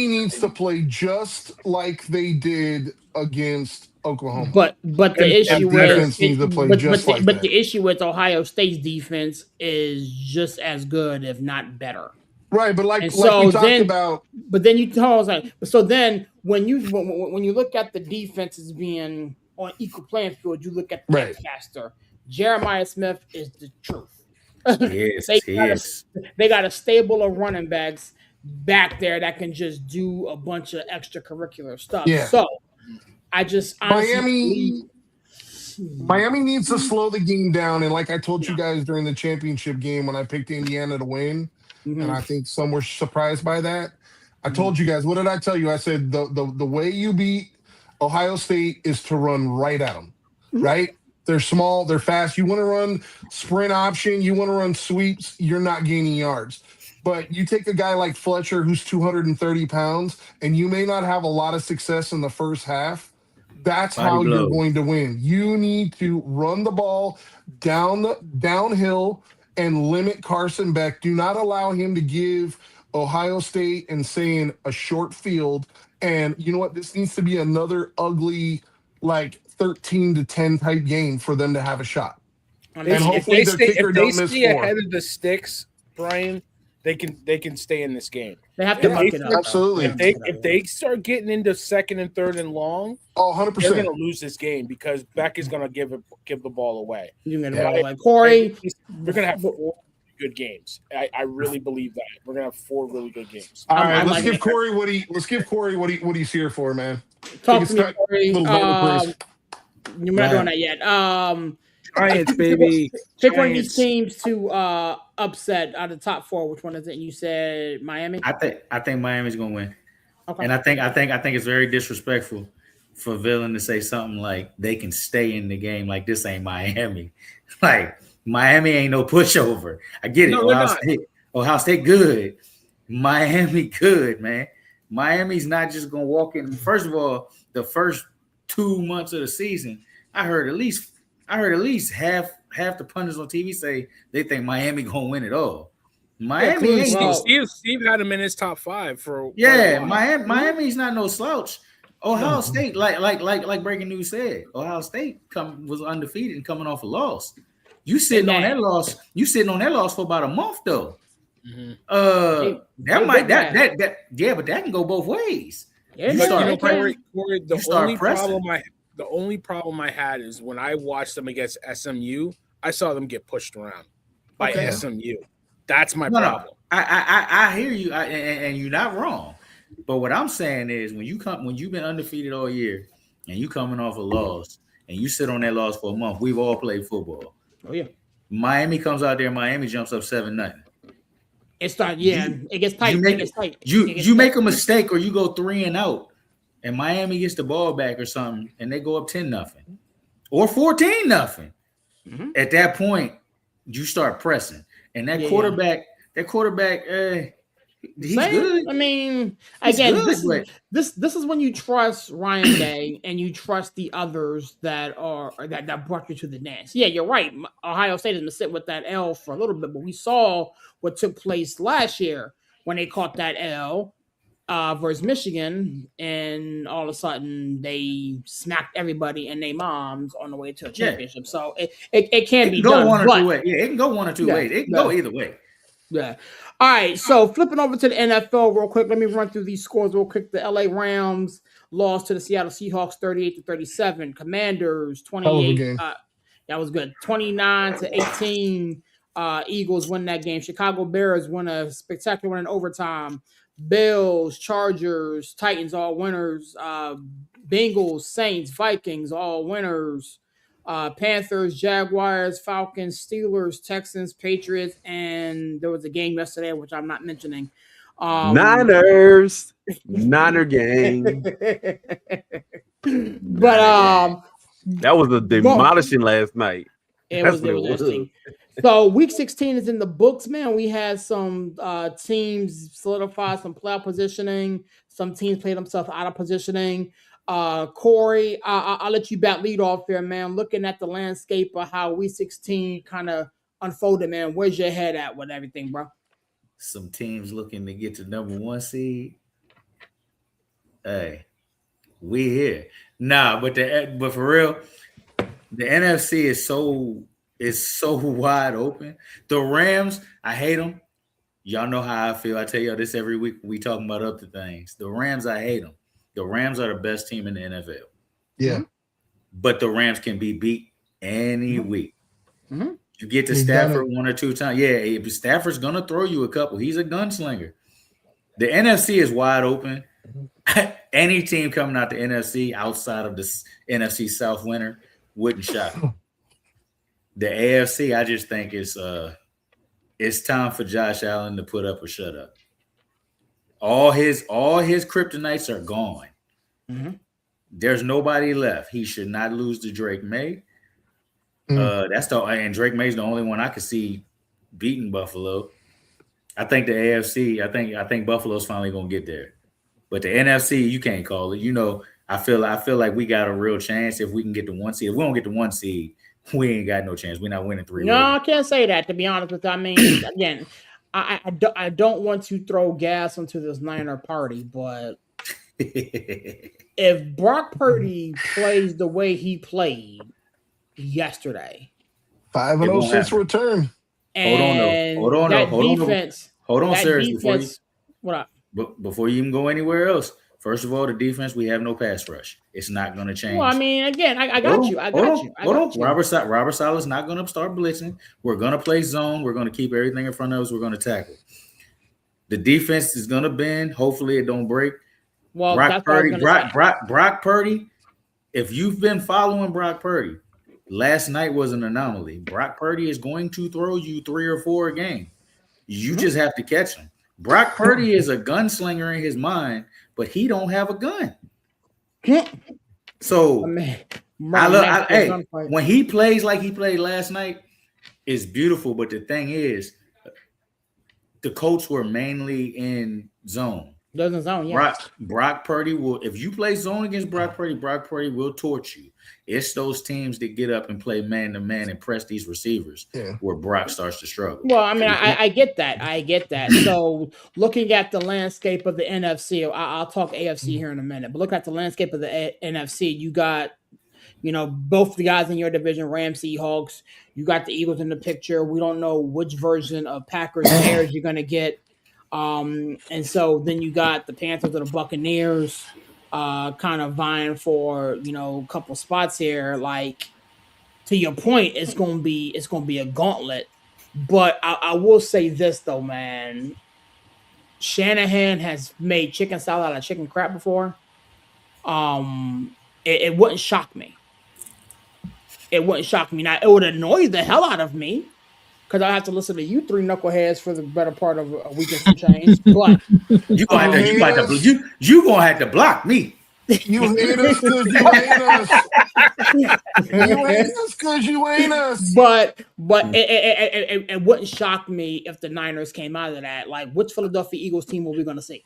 needs to play just like they did against Oklahoma. But the issue defense is, needs to play just like that. the issue with Ohio State's defense is just as good, if not better. Right, but like And we so talked about, but then you tell us like, so then when you look at the defenses being on equal playing field, you look at the Right. caster. Jeremiah Smith is the truth. Yes, They got a stable of running backs back there that can just do a bunch of extracurricular stuff. Yeah. So I just Miami needs to slow the game down. And like I told you guys during the championship game when I picked Indiana to win, and I think some were surprised by that. I told you guys, what did I tell you? I said the way you beat Ohio State is to run right at them, right? They're small, they're fast. You want to run sprint option, you want to run sweeps, you're not gaining yards. But you take a guy like Fletcher who's 230 pounds, and you may not have a lot of success in the first half. That's how you're going to win. You need to run the ball downhill and limit Carson Beck. Do not allow him to give Ohio State and saying a short field. And you know what? This needs to be another ugly, like 13-10 type game for them to have a shot. And hopefully their kicker don't miss 4. Ahead of the sticks, Brian, they can stay in this game. They have to muck it up. Absolutely. If they start getting into second and third and long, 100%. They're going to lose this game because Beck is going to give the ball away. You're going to ball away. Corey, we're going to have 4 good games. I really believe that we're going to have 4 really good games. All right, let's give Corey what he's here for, man. Talk to me, Corey. You're not doing that yet. Giants, baby. Pick one of these teams to upset out of the top 4. Which one is it? You said Miami. I think Miami's gonna win. Okay. And I think it's very disrespectful for Villain to say something like they can stay in the game. Like this ain't Miami. Like Miami ain't no pushover. I get it. No, Ohio State good. Miami good, man. Miami's not just gonna walk in. First of all, the first 2 months of the season, I heard at least half the pundits on TV say they think Miami gonna win it all. Miami ain't Steve had him in his top 5 for Miami's not no slouch. Ohio State, like breaking news said, Ohio State was undefeated and coming off a loss. You sitting on that loss for about a month though. Mm-hmm. But that can go both ways. Yeah, Corey, the only problem I had is when I watched them against SMU, I saw them get pushed around by SMU. That's my problem. No. I hear you, and you're not wrong. But what I'm saying is, when you've been undefeated all year, and you coming off a loss, and you sit on that loss for a month, we've all played football. Oh yeah. Miami comes out there, Miami jumps up 7-0. It gets tight. You make a mistake or you go 3 and out, and Miami gets the ball back or something, and they go up 10-0 or 14-0. Mm-hmm. At that point, you start pressing, and that quarterback, he's good. I mean, again, this is when you trust Ryan Day and you trust the others that brought you to the dance. Yeah, you're right. Ohio State has been sitting with that L for a little bit, but we saw what took place last year when they caught that L versus Michigan, and all of a sudden they smacked everybody and their moms on the way to a championship. So it can be done. It can go one or two ways. It can go either way. Yeah. All right. So flipping over to the NFL real quick. Let me run through these scores real quick. The LA Rams lost to the Seattle Seahawks 38-37. Commanders 28. That was good. 29-18. Eagles win that game. Chicago Bears win a spectacular win in overtime. Bills, Chargers, Titans all winners. Bengals, Saints, Vikings all winners. Panthers, Jaguars, Falcons, Steelers, Texans, Patriots, and there was a game yesterday which I'm not mentioning. Niners, Niner gang. But that was a demolishing last night. It was interesting. So week 16 is in the books, man. We had some teams solidify some playoff positioning. Some teams played themselves out of positioning. Corey, I'll let you bat lead off here, man. Looking at the landscape of how week 16 kind of unfolded, man. Where's your head at with everything, bro? Some teams looking to get to number 1 seed. Hey, we here. Nah, but for real, the NFC is so wide open. The Rams, I hate them. Y'all know how I feel. I tell y'all this every week when we talking about other things. The Rams, I hate them. The Rams are the best team in the NFL. Yeah. But the Rams can be beat any week. Mm-hmm. You get to Stafford 1 or 2 times. Yeah, if Stafford's going to throw you a couple. He's a gunslinger. The NFC is wide open. Any team coming out the NFC outside of the NFC South winner wouldn't shock me. The AFC, I just think it's time for Josh Allen to put up or shut up. All his kryptonites are gone. Mm-hmm. There's nobody left. He should not lose to Drake May. And Drake May's the only one I could see beating Buffalo. I think the AFC, I think Buffalo's finally gonna get there. But the NFC, you can't call it. You know, I feel like we got a real chance if we can get the 1 seed. If we don't get the 1 seed, we ain't got no chance. We're not winning 3. No, I can't say that, to be honest with you. I mean, again, I don't want to throw gas into this Niner party, but if Brock Purdy plays the way he played yesterday, 5-0 since return. And hold on, defense. What up? Before you even go anywhere else, first of all, the defense, we have no pass rush. It's not going to change. Well, I mean, again, I got you. Robert Saleh's not going to start blitzing. We're going to play zone. We're going to keep everything in front of us. We're going to tackle. The defense is going to bend. Hopefully, it don't break. Well, Brock Purdy. If you've been following Brock Purdy, last night was an anomaly. Brock Purdy is going to throw you 3 or 4 a game. You just have to catch him. Brock Purdy is a gunslinger in his mind, but he don't have a gun. So when he plays like he played last night, it's beautiful. But the thing is, the Colts were mainly in zone. Doesn't zone, yeah. Brock Purdy will, if you play zone against Brock Purdy will torch you. It's those teams that get up and play man to man and press these receivers where Brock starts to struggle. Well, I mean, I get that. So looking at the landscape of the NFC, I'll talk AFC here in a minute, but look at the landscape of the NFC. You got, both the guys in your division, Rams, Seahawks. You got the Eagles in the picture. We don't know which version of Packers Bears you're going to get. And so then you got the Panthers and the Buccaneers kind of vying for, a couple spots here. Like, to your point, it's gonna be a gauntlet. But I will say this though, man. Shanahan has made chicken salad out of chicken crap before. It wouldn't shock me. It wouldn't shock me. Now, it would annoy the hell out of me, because I have to listen to you 3 knuckleheads for the better part of a week and some change. But you gonna have to block me. You hate us because you hate us. You hate us because you hate us. But it wouldn't shock me if the Niners came out of that. Like, which Philadelphia Eagles team are we going to see?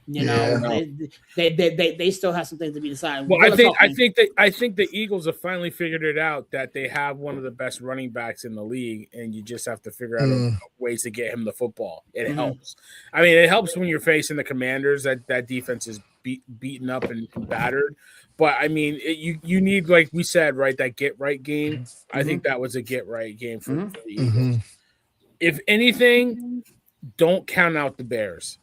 They still have some things to be decided. Well, I think the Eagles have finally figured it out that they have one of the best running backs in the league, and you just have to figure out ways to get him the football. It helps. I mean, it helps when you're facing the Commanders. That defense is beaten up and battered. But I mean, you need, like we said, right, that get right game. I think that was a get right game for the Eagles. If anything, don't count out the Bears.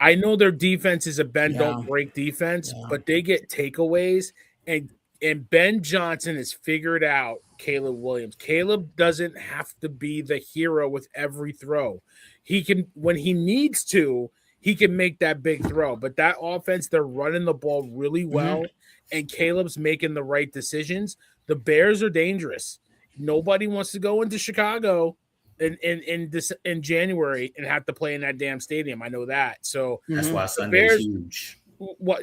I know their defense is a bend don't break defense, but they get takeaways, and Ben Johnson has figured out Caleb Williams. Caleb doesn't have to be the hero with every throw. He can, when he needs to, he can make that big throw. But that offense, they're running the ball really well, and Caleb's making the right decisions. The Bears are dangerous. Nobody wants to go into Chicago in January and have to play in that damn stadium. I know that. So That's why the Sunday's Bears, huge.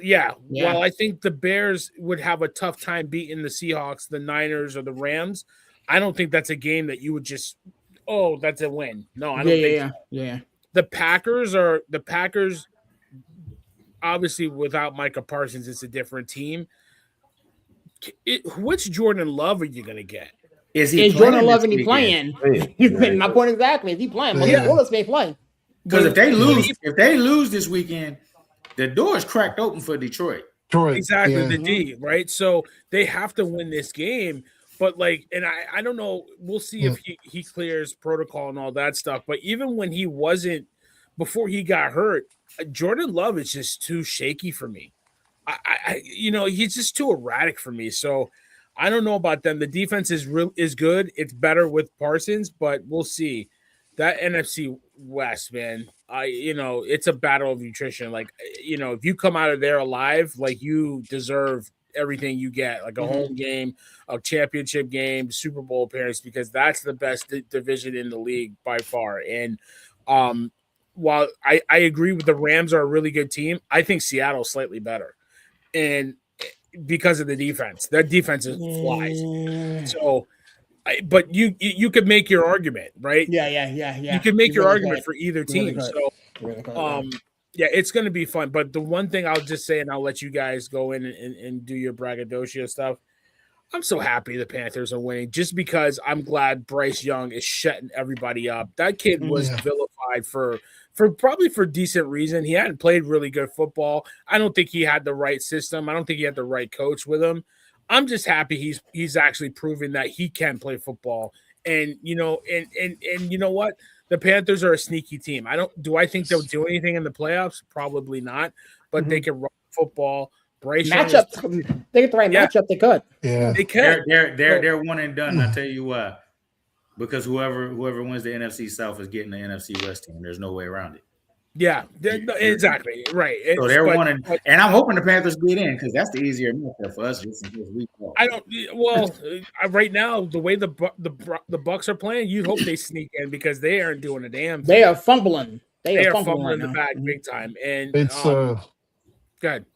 yeah. While I think the Bears would have a tough time beating the Seahawks, the Niners, or the Rams, I don't think that's a game that you would just, oh, that's a win. No, I don't think so. Yeah. The Packers, obviously without Micah Parsons, it's a different team. Which Jordan Love are you going to get? Is he Is playing Jordan Love this any weekend? playing? My point exactly. Is he playing? Malik Willis may play. Because if they lose this weekend, the door is cracked open for Detroit. Exactly, the D, right? So they have to win this game. But and I don't know. We'll see if he clears protocol and all that stuff. But even when he wasn't, before he got hurt, Jordan Love is just too shaky for me. He's just too erratic for me. So I don't know about them. The defense is good. It's better with Parsons, but we'll see. That NFC West, man, it's a battle of nutrition. If you come out of there alive, you deserve everything you get, like a home game, a championship game, Super Bowl appearance, because that's the best division in the league by far. And while I agree with the Rams are a really good team, I think Seattle's slightly better. And because of the defense, that defense flies. So, but you could make your argument, right? Yeah. You can make your argument for either team. So, yeah, it's going to be fun. But the one thing I'll just say, and I'll let you guys go in and do your braggadocio stuff. I'm so happy the Panthers are winning just because I'm glad Bryce Young is shutting everybody up. That kid was vilified for decent reason. He hadn't played really good football. I don't think he had the right system. I don't think he had the right coach with him. I'm just happy he's actually proven that he can play football. And you know what? The Panthers are a sneaky team. Do I think they'll do anything in the playoffs? Probably not. But they can run football. Bryce matchup. They get the right matchup. They could. Yeah, they can. They're one and done. I'll tell you why. Because whoever wins the NFC South is getting the NFC West team. There's no way around it. Yeah, exactly. Right. So they're one and I'm hoping the Panthers get in because that's the easier matchup for us just in case we fall. Right now, the way the Bucs are playing, you'd hope they sneak in because they aren't doing a damn thing. They are fumbling. They are fumbling the bag big time. And it's good.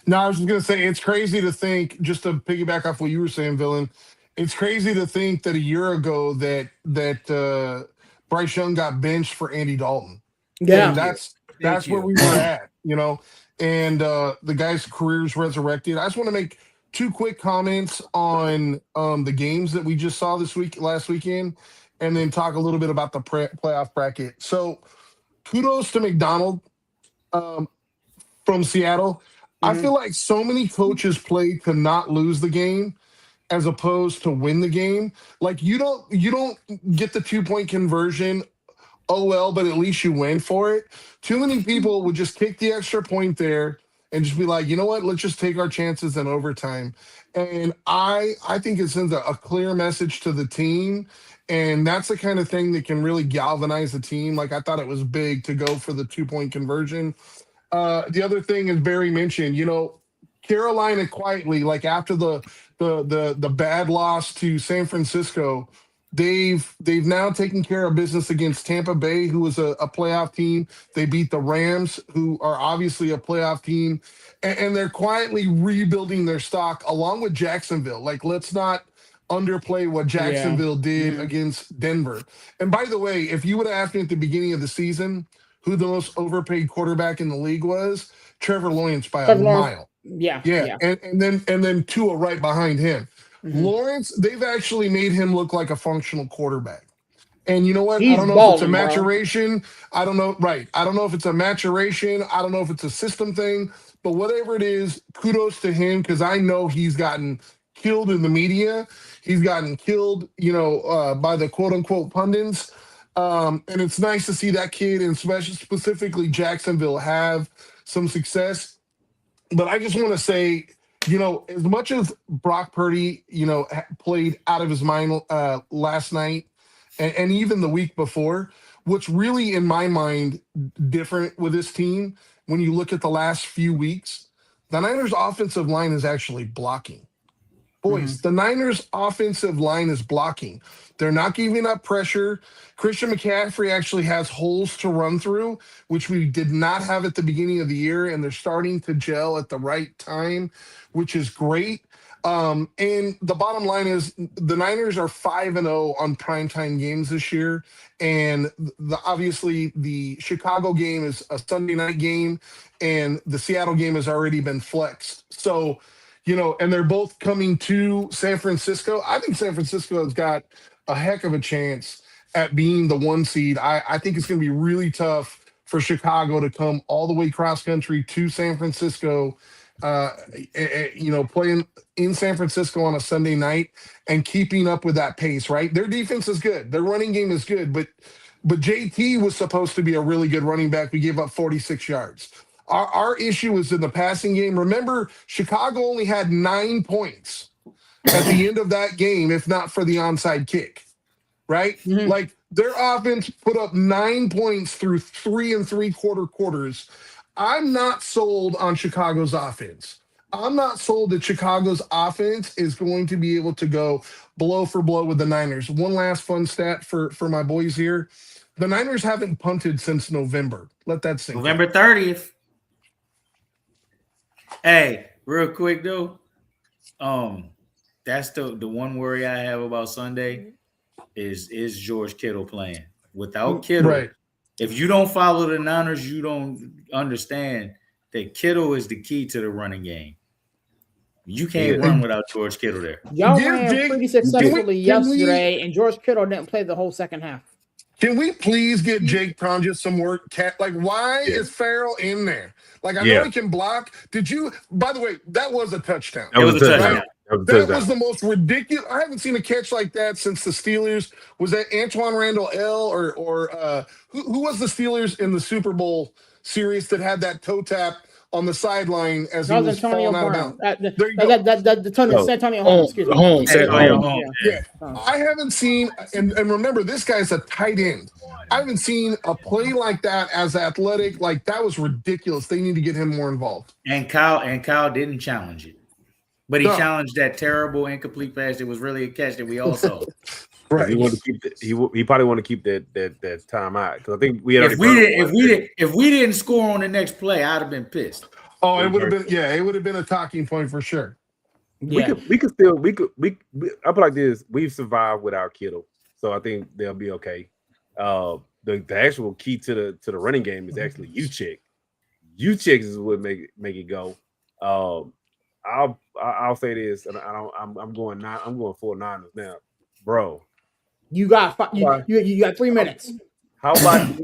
No, I was just gonna say it's crazy to think, just to piggyback off what you were saying, Villain. It's crazy to think that a year ago that Bryce Young got benched for Andy Dalton. Yeah, and that's where we were at, and the guy's career's resurrected. I just want to make two quick comments on the games that we just saw last weekend, and then talk a little bit about the playoff bracket. So kudos to McDonald from Seattle. I feel like so many coaches play to not lose the game as opposed to win the game. Like you don't get the 2-point conversion. Oh, well, but at least you went for it. Too many people would just kick the extra point there and just be like, you know what, let's just take our chances in overtime. And I think it sends a clear message to the team. And that's the kind of thing that can really galvanize the team. Like I thought it was big to go for the 2-point conversion. The other thing, as Barry mentioned, Carolina quietly, like after the bad loss to San Francisco, they've now taken care of business against Tampa Bay, who was a playoff team. They beat the Rams, who are obviously a playoff team, and they're quietly rebuilding their stock along with Jacksonville. Like, let's not underplay what Jacksonville did against Denver. And by the way, if you would have asked me at the beginning of the season who the most overpaid quarterback in the league was, Trevor Lawrence by a mile. Yeah. And then Tua right behind him. Lawrence, they've actually made him look like a functional quarterback. And you know what? I don't know if it's a maturation. I don't know. Right. I don't know if it's a maturation. I don't know if it's a system thing. But whatever it is, kudos to him because I know he's gotten killed in the media. He's gotten killed, by the quote-unquote pundits. And it's nice to see that kid, and specifically Jacksonville, have some success. But I just want to say, as much as Brock Purdy, played out of his mind last night and even the week before, what's really, in my mind, different with this team, when you look at the last few weeks, the Niners' offensive line is actually blocking. Boys, the Niners' offensive line is blocking. They're not giving up pressure. Christian McCaffrey actually has holes to run through, which we did not have at the beginning of the year, and they're starting to gel at the right time, which is great. And the bottom line is the Niners are 5-0 on primetime games this year. And obviously the Chicago game is a Sunday night game, and the Seattle game has already been flexed. So, and they're both coming to San Francisco. I think San Francisco has got a heck of a chance at being the 1 seed. I think it's going to be really tough for Chicago to come all the way cross country to San Francisco, playing in San Francisco on a Sunday night and keeping up with that pace, right? Their defense is good. Their running game is good, but JT was supposed to be a really good running back. We gave up 46 yards. Our issue is in the passing game. Remember, Chicago only had 9 points at the end of that game, if not for the onside kick, right? Like their offense put up 9 points through 3 3/4 quarters. I'm not sold on Chicago's offense. I'm not sold that Chicago's offense is going to be able to go blow for blow with the Niners. One last fun stat for my boys here. The Niners haven't punted since November. Let that sink in. November 30th. Hey, real quick though, that's the one worry I have about Sunday is George Kittle playing. Without Kittle, Right. If you don't follow the Niners, you don't understand that Kittle is the key to the running game. You can't run without George Kittle there. Y'all ran pretty successfully yesterday, and George Kittle didn't play the whole second half. Can we please get Jake Pronges some work? Like, why is Farrell in there? Like, I know he can block. By the way, that was a touchdown. It was a touchdown. Right? That was the most ridiculous. I haven't seen a catch like that since the Steelers. Was that Antoine Randall L or who was the Steelers in the Super Bowl series that had that toe tap on the sideline as he was falling out of bounds? There you go. Antonio Holmes. Excuse me. Yeah. I haven't seen, and remember, this guy's a tight end. I haven't seen a play like that as athletic. Like, that was ridiculous. They need to get him more involved. And Kyle didn't challenge it. But he challenged that terrible incomplete pass that was really a catch that we all saw. Right. He wanted to keep he probably want to keep that time out because I think we had if we didn't score on the next play, I'd have been pissed. Oh, it would have been it would have been a talking point for sure. Yeah. We could still I put like this, we've survived without Kittle. So I think they'll be okay. The actual key to the running game is actually U-check. U-check is what make it go. I'll say this, and I'm going 49ers now, bro. You got 3 minutes. How about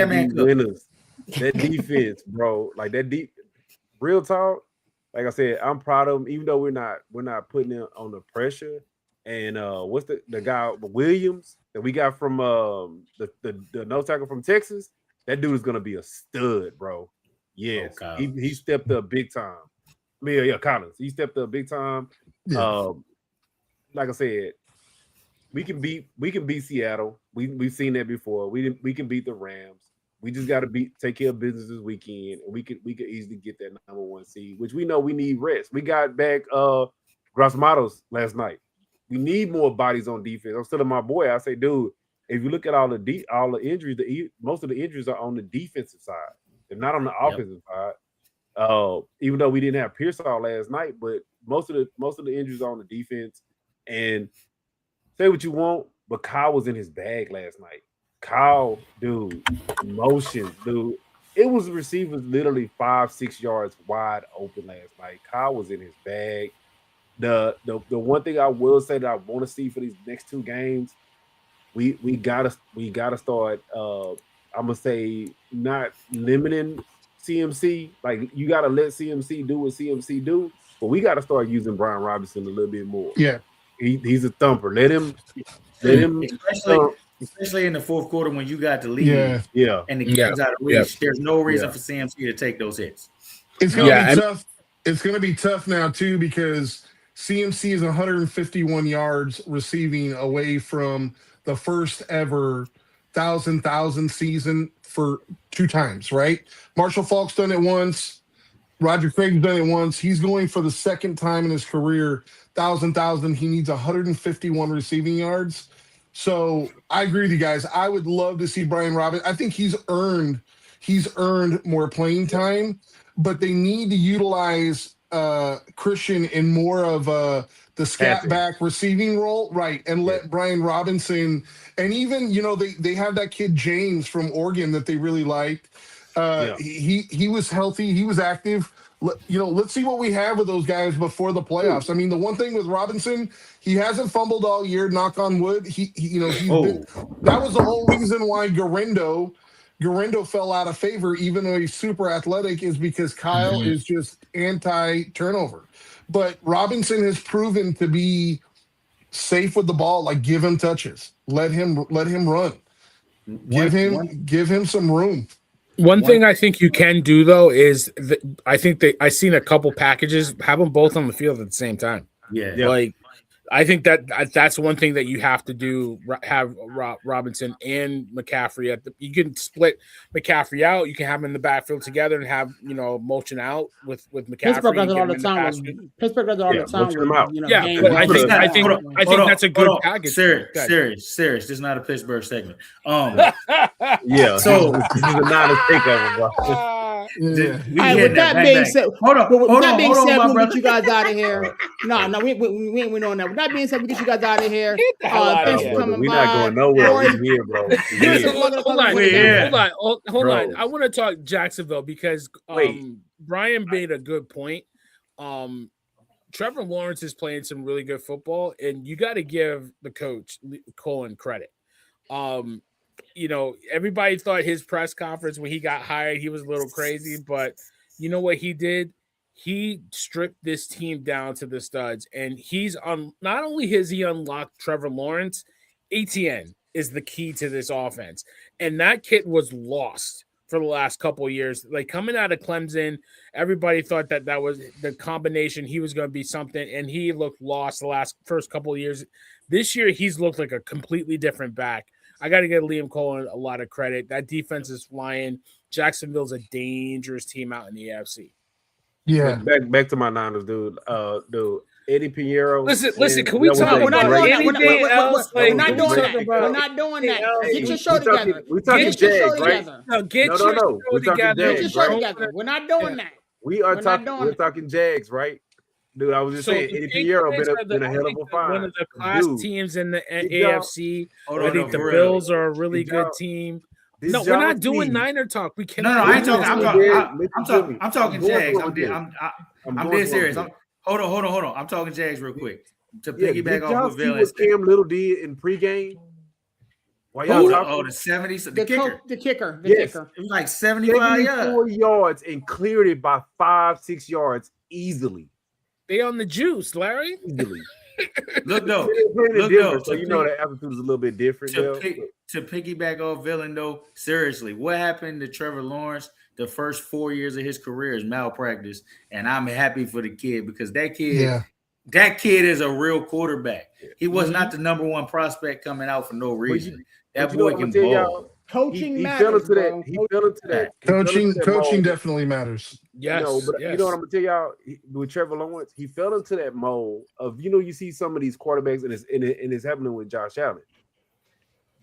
these winners? That defense, bro. Like that deep, real talk. Like I said, I'm proud of them, even though we're not putting them on the pressure. And what's the guy Williams that we got from the nose tackle from Texas? That dude is gonna be a stud, bro. Yes, he stepped up big time. Collins. He stepped up big time. Yeah. Like I said, we can beat Seattle. We've seen that before. We can beat the Rams. We just got to take care of business this weekend, and we could easily get that number 1 seed, which we know we need rest. We got back Grasmatos last night. We need more bodies on defense. I'm still my boy. I say, dude, if you look at all the injuries, most of the injuries are on the defensive side. They're not on the offensive side. Even though we didn't have Pearsall last night, but most of the injuries are on the defense. And say what you want, but Kyle was in his bag last night. Kyle, dude, motion, dude. It was receivers literally 5-6 yards wide open last night. Kyle was in his bag. The one thing I will say that I want to see for these next 2 games, we gotta start. I'm gonna say not limiting CMC. Like, you gotta let CMC do what CMC do, but we gotta start using Brian Robinson a little bit more. Yeah, he's a thumper. Let him. Especially in the fourth quarter when you got the lead. Yeah. And the game's out of reach. There's no reason for CMC to take those hits. It's gonna be tough. It's gonna be tough now too because CMC is 151 yards receiving away from the first ever 1,000 season for 2 times, right? Marshall Faulk's done it once. Roger Craig's done it once. He's going for the second time in his career, 1,000. He needs 151 receiving yards. So I agree with you guys. I would love to see Brian Robinson. I think he's earned more playing time, but they need to utilize Christian in more of the scat back receiving role, right? And let Brian Robinson, and even they have that kid James from Oregon that they really liked. He was healthy. He was active. Let's see what we have with those guys before the playoffs. I mean, the one thing with Robinson, he hasn't fumbled all year. Knock on wood. That was the whole reason why Garendo fell out of favor, even though he's super athletic, is because Kyle is just anti-turnover. But Robinson has proven to be safe with the ball. Like, give him touches. Let him run. Give him some room. One thing I think you can do though is I think I've seen a couple packages have them both on the field at the same time. Yeah. Like I think that's one thing that you have to do. Have Robinson and McCaffrey you can split McCaffrey out. You can have them in the backfield together and have motion out with McCaffrey. Pittsburgh does it all the time. Pittsburgh does it all the time. But I think that's a good package. Serious. This is not a Pittsburgh segment. Yeah. So this is not a takeover, bro. With that being said, we'll get you guys out of here. No, we ain't on that. With that being said, we get you guys out of here. Thanks for coming by. We're not going nowhere. We're here, bro. Hold on. I want to talk Jacksonville because Brian made a good point. Trevor Lawrence is playing some really good football, and you got to give the coach Colin credit. Everybody thought his press conference when he got hired, he was a little crazy, but you know what he did? He stripped this team down to the studs, and not only has he unlocked Trevor Lawrence, Etienne is the key to this offense. And that kid was lost for the last couple of years. Like coming out of Clemson, everybody thought that was the combination. He was going to be something, and he looked lost the first couple of years. This year, he's looked like a completely different back. I got to give Liam Cohen a lot of credit. That defense is flying. Jacksonville's a dangerous team out in the AFC. Yeah. Back to my Niners, dude. Eddie Pinheiro. Listen. Can we talk about anything else? We're not doing that. We're not doing that. Get your show together. We're talking Jags, right? No, get your show together. Get your show together. We're not doing that. We're talking Jags, right? Dude, I was just saying, Eddie Pinheiro been a hell of a find. One of the class teams in the AFC. I think the Bills are a really good team. No, we're not doing Niner talk. We can't. No, I ain't talking. I'm talking Jags. I'm dead serious. Hold on. I'm talking Jags real quick to piggyback off what Bill what Cam Little did in pregame. Why y'all talking? The 70s. The kicker. It was like 75 yards and cleared it by 5-6 yards easily. They on the juice, Larry. Easily. Look though. So the altitude is a little bit different. To piggyback off Villain though, seriously, what happened to Trevor Lawrence the first 4 years of his career is malpractice, and I'm happy for the kid because that kid is a real quarterback. He was not the number one prospect coming out for no reason. That boy can ball. Coaching matters. He fell into that. Coaching definitely matters. Yes. You know what I'm gonna tell y'all with Trevor Lawrence, he fell into that mold of you see some of these quarterbacks and it's happening with Josh Allen.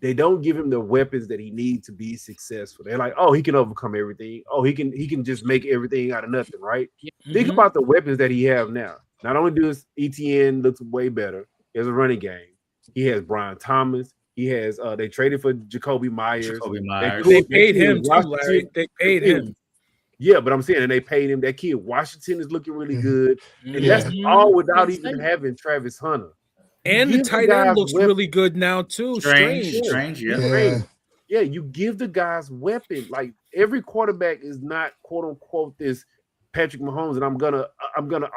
They don't give him the weapons that he needs to be successful. They're like, oh, he can overcome everything. Oh, he can just make everything out of nothing, right? Mm-hmm. Think about the weapons that he have now. Not only does Etienne looks way better, there's a running game. He has Brian Thomas. He has they traded for Jacoby Myers. They paid him too, Larry. They paid him. Yeah, but I'm saying, and they paid him. That kid Washington is looking really good, and that's all without even having Travis Hunter. And the tight end looks really good now too. Strange. Yeah, you give the guys weapons. Like every quarterback is not quote unquote this Patrick Mahomes, and I'm gonna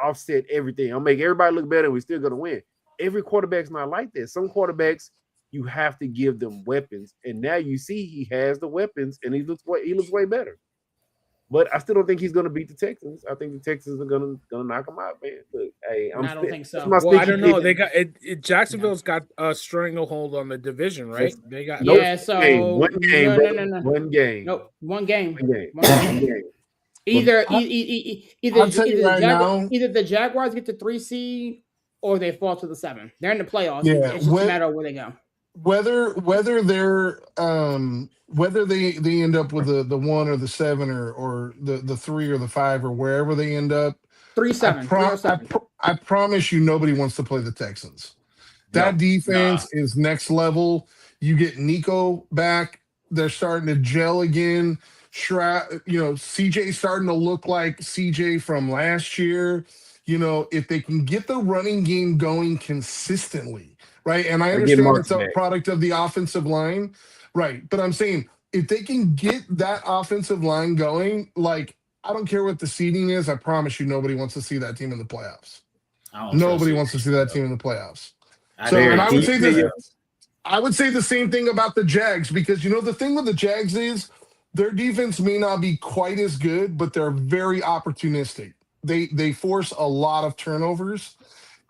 offset everything. I'll make everybody look better. And we're still gonna win. Every quarterback's not like that. Some quarterbacks you have to give them weapons, and now you see he has the weapons, and he looks way better. But I still don't think he's going to beat the Texans. I think the Texans are going to knock him out, man. Look, hey, I don't think so. Well, I don't know. They got it. Jacksonville's got a stranglehold on the division, right? They got one game. One game. Nope, one game. Either I'll tell you right now. either the Jaguars get the 3 seed or they fall to the 7. They're in the playoffs. Yeah, It's just a matter of where they go. whether they're whether they end up with the 1 or the 7 or the 3 or the 5 or wherever they end up. 3-7. I promise you, nobody wants to play the Texans. That No. defense is next level. You get Nico back. They're starting to gel again. CJ starting to look like CJ from last year. If they can get the running game going consistently, right? And I Or get understand it's Marks a back. product of the offensive line, right? But I'm saying if they can get that offensive line going, like, I don't care what the seeding is. I promise you, nobody wants to see that team in the playoffs. Nobody wants to see that team in the playoffs. And I would say this. I would say the same thing about the Jags, because the thing with the Jags is their defense may not be quite as good, but they're very opportunistic. They force a lot of turnovers,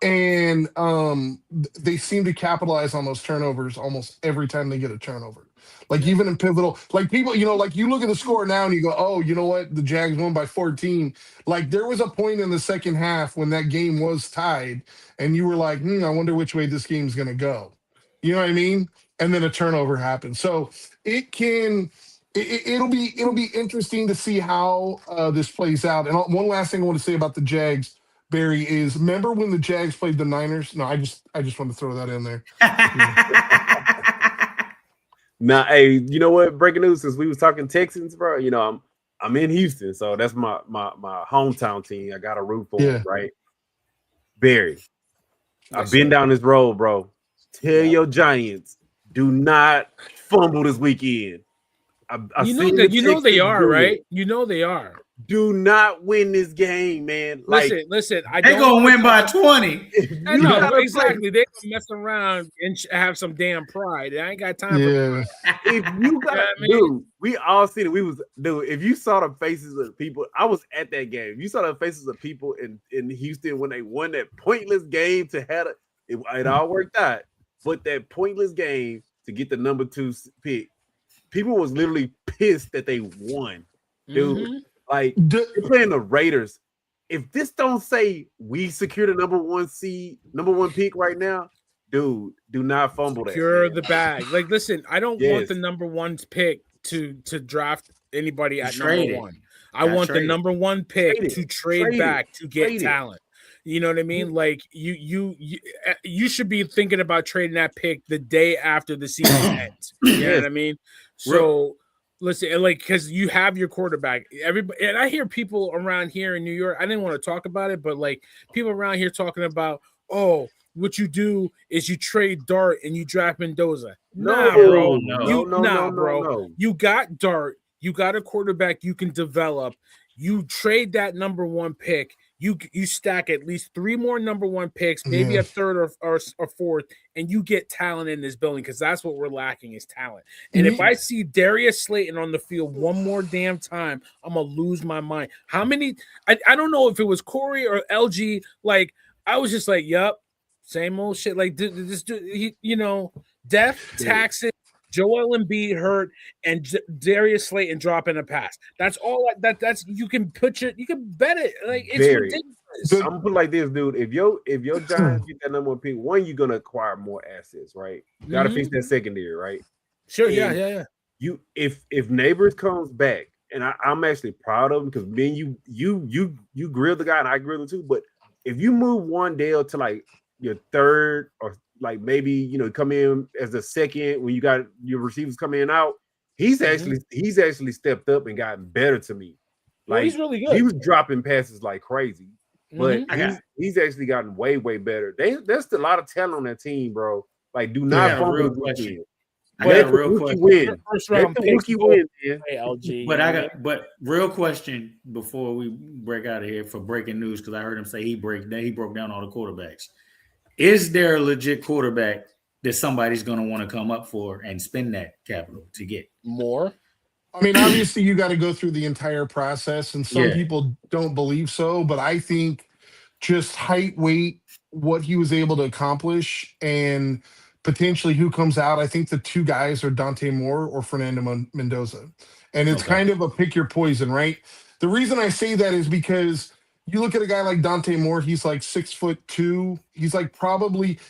and they seem to capitalize on those turnovers almost every time they get a turnover. Like, even in pivotal, like, people, like, you look at the score now and you go, oh, you know what? The Jags won by 14. Like, there was a point in the second half when that game was tied and you were like, I wonder which way this game's going to go. You know what I mean? And then a turnover happened. So it'll be interesting to see how this plays out. And one last thing I want to say about the Jags, Barry, is remember when the Jags played the Niners? No, I just want to throw that in there. Now, hey, you know what? Breaking news, since we was talking Texans, bro. I'm in Houston, so that's my hometown team. I got to root for them, right? Barry, I've been down this road, bro. Tell your Giants, do not fumble this weekend. You know they are, right? You know they are. Do not win this game, man. Listen. They're gonna win by 20. I know exactly. They're gonna mess around and have some damn pride. I ain't got time for that. If you got, dude, we all seen it. If you saw the faces of people, I was at that game. If you saw the faces of people in Houston when they won that pointless game it all worked out. But that pointless game to get the number 2 pick, people was literally pissed that they won, dude. Mm-hmm. Like, they're playing the Raiders. If this don't say we secured the number 1 pick right now, dude, do not fumble that. Secure the bag. Like, listen, I don't want the number 1 pick to draft anybody at number 1. I want the number 1 pick to trade back to get talent. You know what I mean? Like, you should be thinking about trading that pick the day after the season ends. You know what I mean? So listen, like, because you have your quarterback. Everybody, and I hear people around here in New York. I didn't want to talk about it, but like, people around here talking about, oh, what you do is you trade Dart and you draft Mendoza. Nah, bro. No. You got Dart. You got a quarterback you can develop. You trade that number 1 pick. You stack at least 3 more number 1 picks, maybe a third or 4th, and you get talent in this building, because that's what we're lacking is talent. And if I see Darius Slayton on the field one more damn time, I'm gonna lose my mind. How many? I don't know if it was Corey or LG. Like, I was just like, yup, same old shit. Like, this dude, death, taxes, Joel Embiid hurt, and Darius Slayton dropping a pass. That's all. That's you can bet it. Like, it's ridiculous. I'm gonna put it like this, dude. If your Giants get that number 1 pick, you're gonna acquire more assets, right? You gotta fix that secondary, right? Sure, and yeah. If Neighbors comes back, and I'm actually proud of him, because then you grill the guy and I grill him too. But if you move Wandale to like your 3rd, or like maybe come in as the 2nd when you got your receivers coming in out, he's actually stepped up and gotten better to me. Like, he's really good. He was dropping passes like crazy, but he's actually gotten way better. There's a lot of talent on that team, bro. Like, do not fumble the question. I got a real question. First round pick win, LG. But real question before we break out of here for breaking news, because I heard him say he broke down all the quarterbacks. Is there a legit quarterback that somebody's going to want to come up for and spend that capital to get more? I mean, obviously, you got to go through the entire process, and some people don't believe so. But I think just height, weight, what he was able to accomplish, and potentially who comes out, I think the 2 guys are Dante Moore or Fernando Mendoza. And it's kind of a pick your poison, right? The reason I say that is because you look at a guy like Dante Moore, he's like 6'2". He's like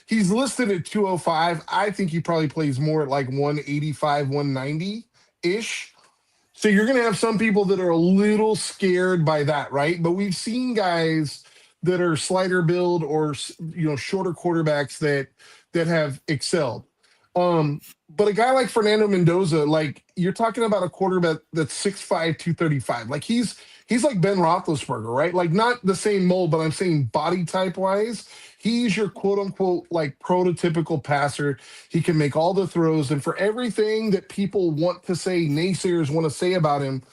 he's listed at 205. I think he probably plays more at like 185, 190-ish. So you're going to have some people that are a little scared by that, right? But we've seen guys that are slider build or shorter quarterbacks that have excelled. But a guy like Fernando Mendoza, like you're talking about a quarterback that's 6'5", 235. Like he's like Ben Roethlisberger, right? Like not the same mold, but I'm saying body type wise, he's your quote unquote like prototypical passer. He can make all the throws, and for everything that people want to say, naysayers want to say about him,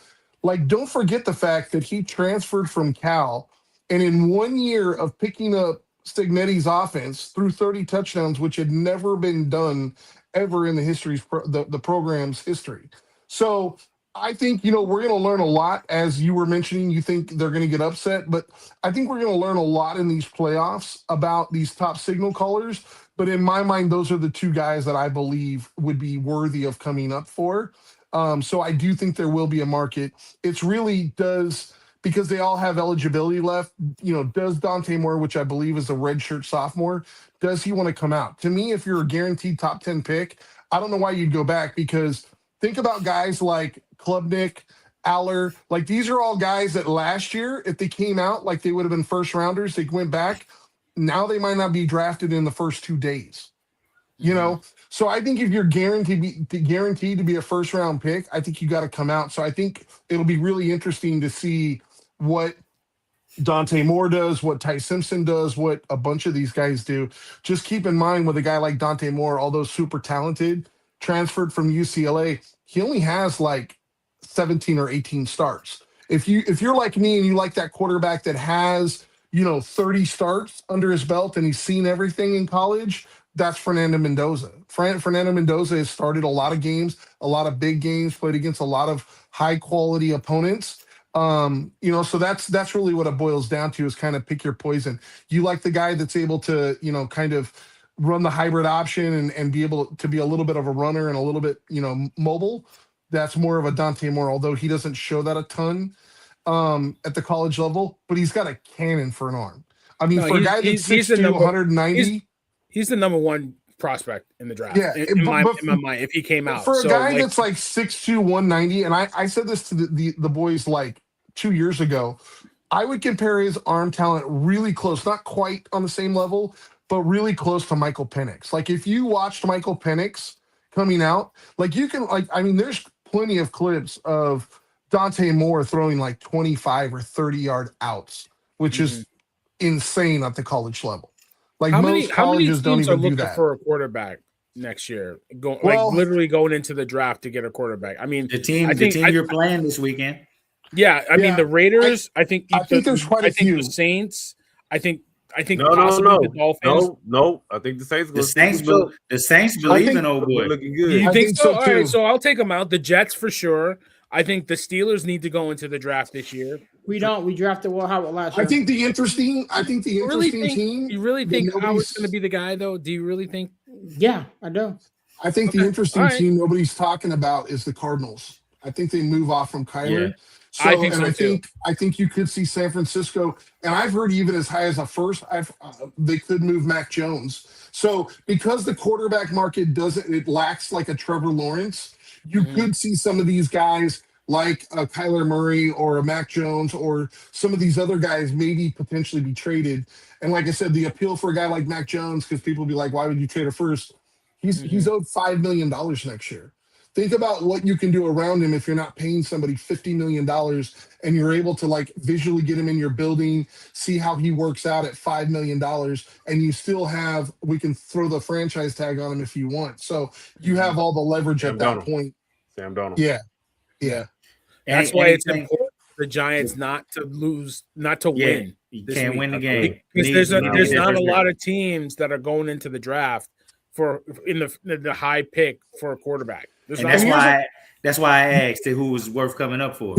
like don't forget the fact that he transferred from Cal, and in 1 year of picking up Stignetti's offense threw 30 touchdowns, which had never been done ever in the program's history. So I think, we're going to learn a lot. As you were mentioning, you think they're going to get upset, but I think we're going to learn a lot in these playoffs about these top signal callers. But in my mind, those are the two guys that I believe would be worthy of coming up for. So I do think there will be a market. It's really does, because they all have eligibility left, does Dante Moore, which I believe is a redshirt sophomore, does he want to come out? To me, if you're a guaranteed top 10 pick, I don't know why you'd go back, because think about guys like Klubnik, Aller. Like these are all guys that last year, if they came out, like they would have been first rounders, they went back. Now they might not be drafted in the first 2 days. So I think if you're guaranteed to be a first round pick, I think you got to come out. So I think it'll be really interesting to see what Dante Moore does, what Ty Simpson does, what a bunch of these guys do. Just keep in mind with a guy like Dante Moore, although super talented, transferred from UCLA, he only has like 17 or 18 starts. If you're like me and you like that quarterback that has 30 starts under his belt and he's seen everything in college, that's Fernando Mendoza. Fernando Mendoza has started a lot of games, a lot of big games, played against a lot of high quality opponents. So that's really what it boils down to, is kind of pick your poison. You like the guy that's able to, kind of run the hybrid option and be able to be a little bit of a runner and a little bit, mobile. That's more of a Dante Moore, although he doesn't show that a ton at the college level, but he's got a cannon for an arm. I mean, for a guy that's 6'2", 190. He's the number one prospect in the draft. Yeah, in my mind, if he came out. For a guy that's like 6'2", 190, and I said this to the boys like 2 years ago, I would compare his arm talent really close, not quite on the same level, but really close to Michael Penix. Like if you watched Michael Penix coming out, like you can there's plenty of clips of Dante Moore throwing like 25 or 30-yard outs, which is insane at the college level. Like most colleges don't even do that. For a quarterback next year, literally going into the draft to get a quarterback. I mean, the team you're playing this weekend. Yeah, I mean the Raiders. I think there's quite a few. The Saints. I think no. the Dolphins. No. I think the Saints. The Saints believe in old boy. Looking good. You think so? All right, so I'll take them out. The Jets for sure. I think the Steelers need to go into the draft this year. We don't. We drafted Howard last year. I think the interesting team. You really think Howard's going to be the guy, though? Do you really think? Yeah, I do. I think the interesting team nobody's talking about is the Cardinals. I think they move off from Kyler. Yeah. I think you could see San Francisco, and I've heard even as high as a first. They could move Mac Jones. So because the quarterback market lacks like a Trevor Lawrence, you could see some of these guys like a Kyler Murray or a Mac Jones or some of these other guys maybe potentially be traded. And like I said, the appeal for a guy like Mac Jones, because people will be like, why would you trade a first? He's owed $5 million next year. Think about what you can do around him if you're not paying somebody $50 million and you're able to like visually get him in your building, see how he works out at $5 million, and you still we can throw the franchise tag on him if you want. So you have all the leverage at that point. Sam Darnold. Yeah. That's why it's important for the Giants not to lose, not to win. You can't win the game. Because there's not a lot of teams that are going into the draft in the high pick for a quarterback. And that's why I asked who was worth coming up for.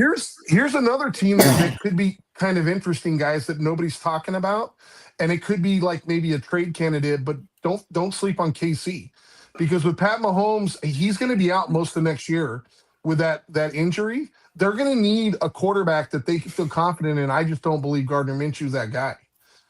Here's another team that could be kind of interesting, guys, that nobody's talking about, and it could be like maybe a trade candidate. But don't sleep on KC, because with Pat Mahomes, he's going to be out most of next year with that injury. they're going to need a quarterback that they can feel confident in. I just don't believe Gardner Minshew's that guy.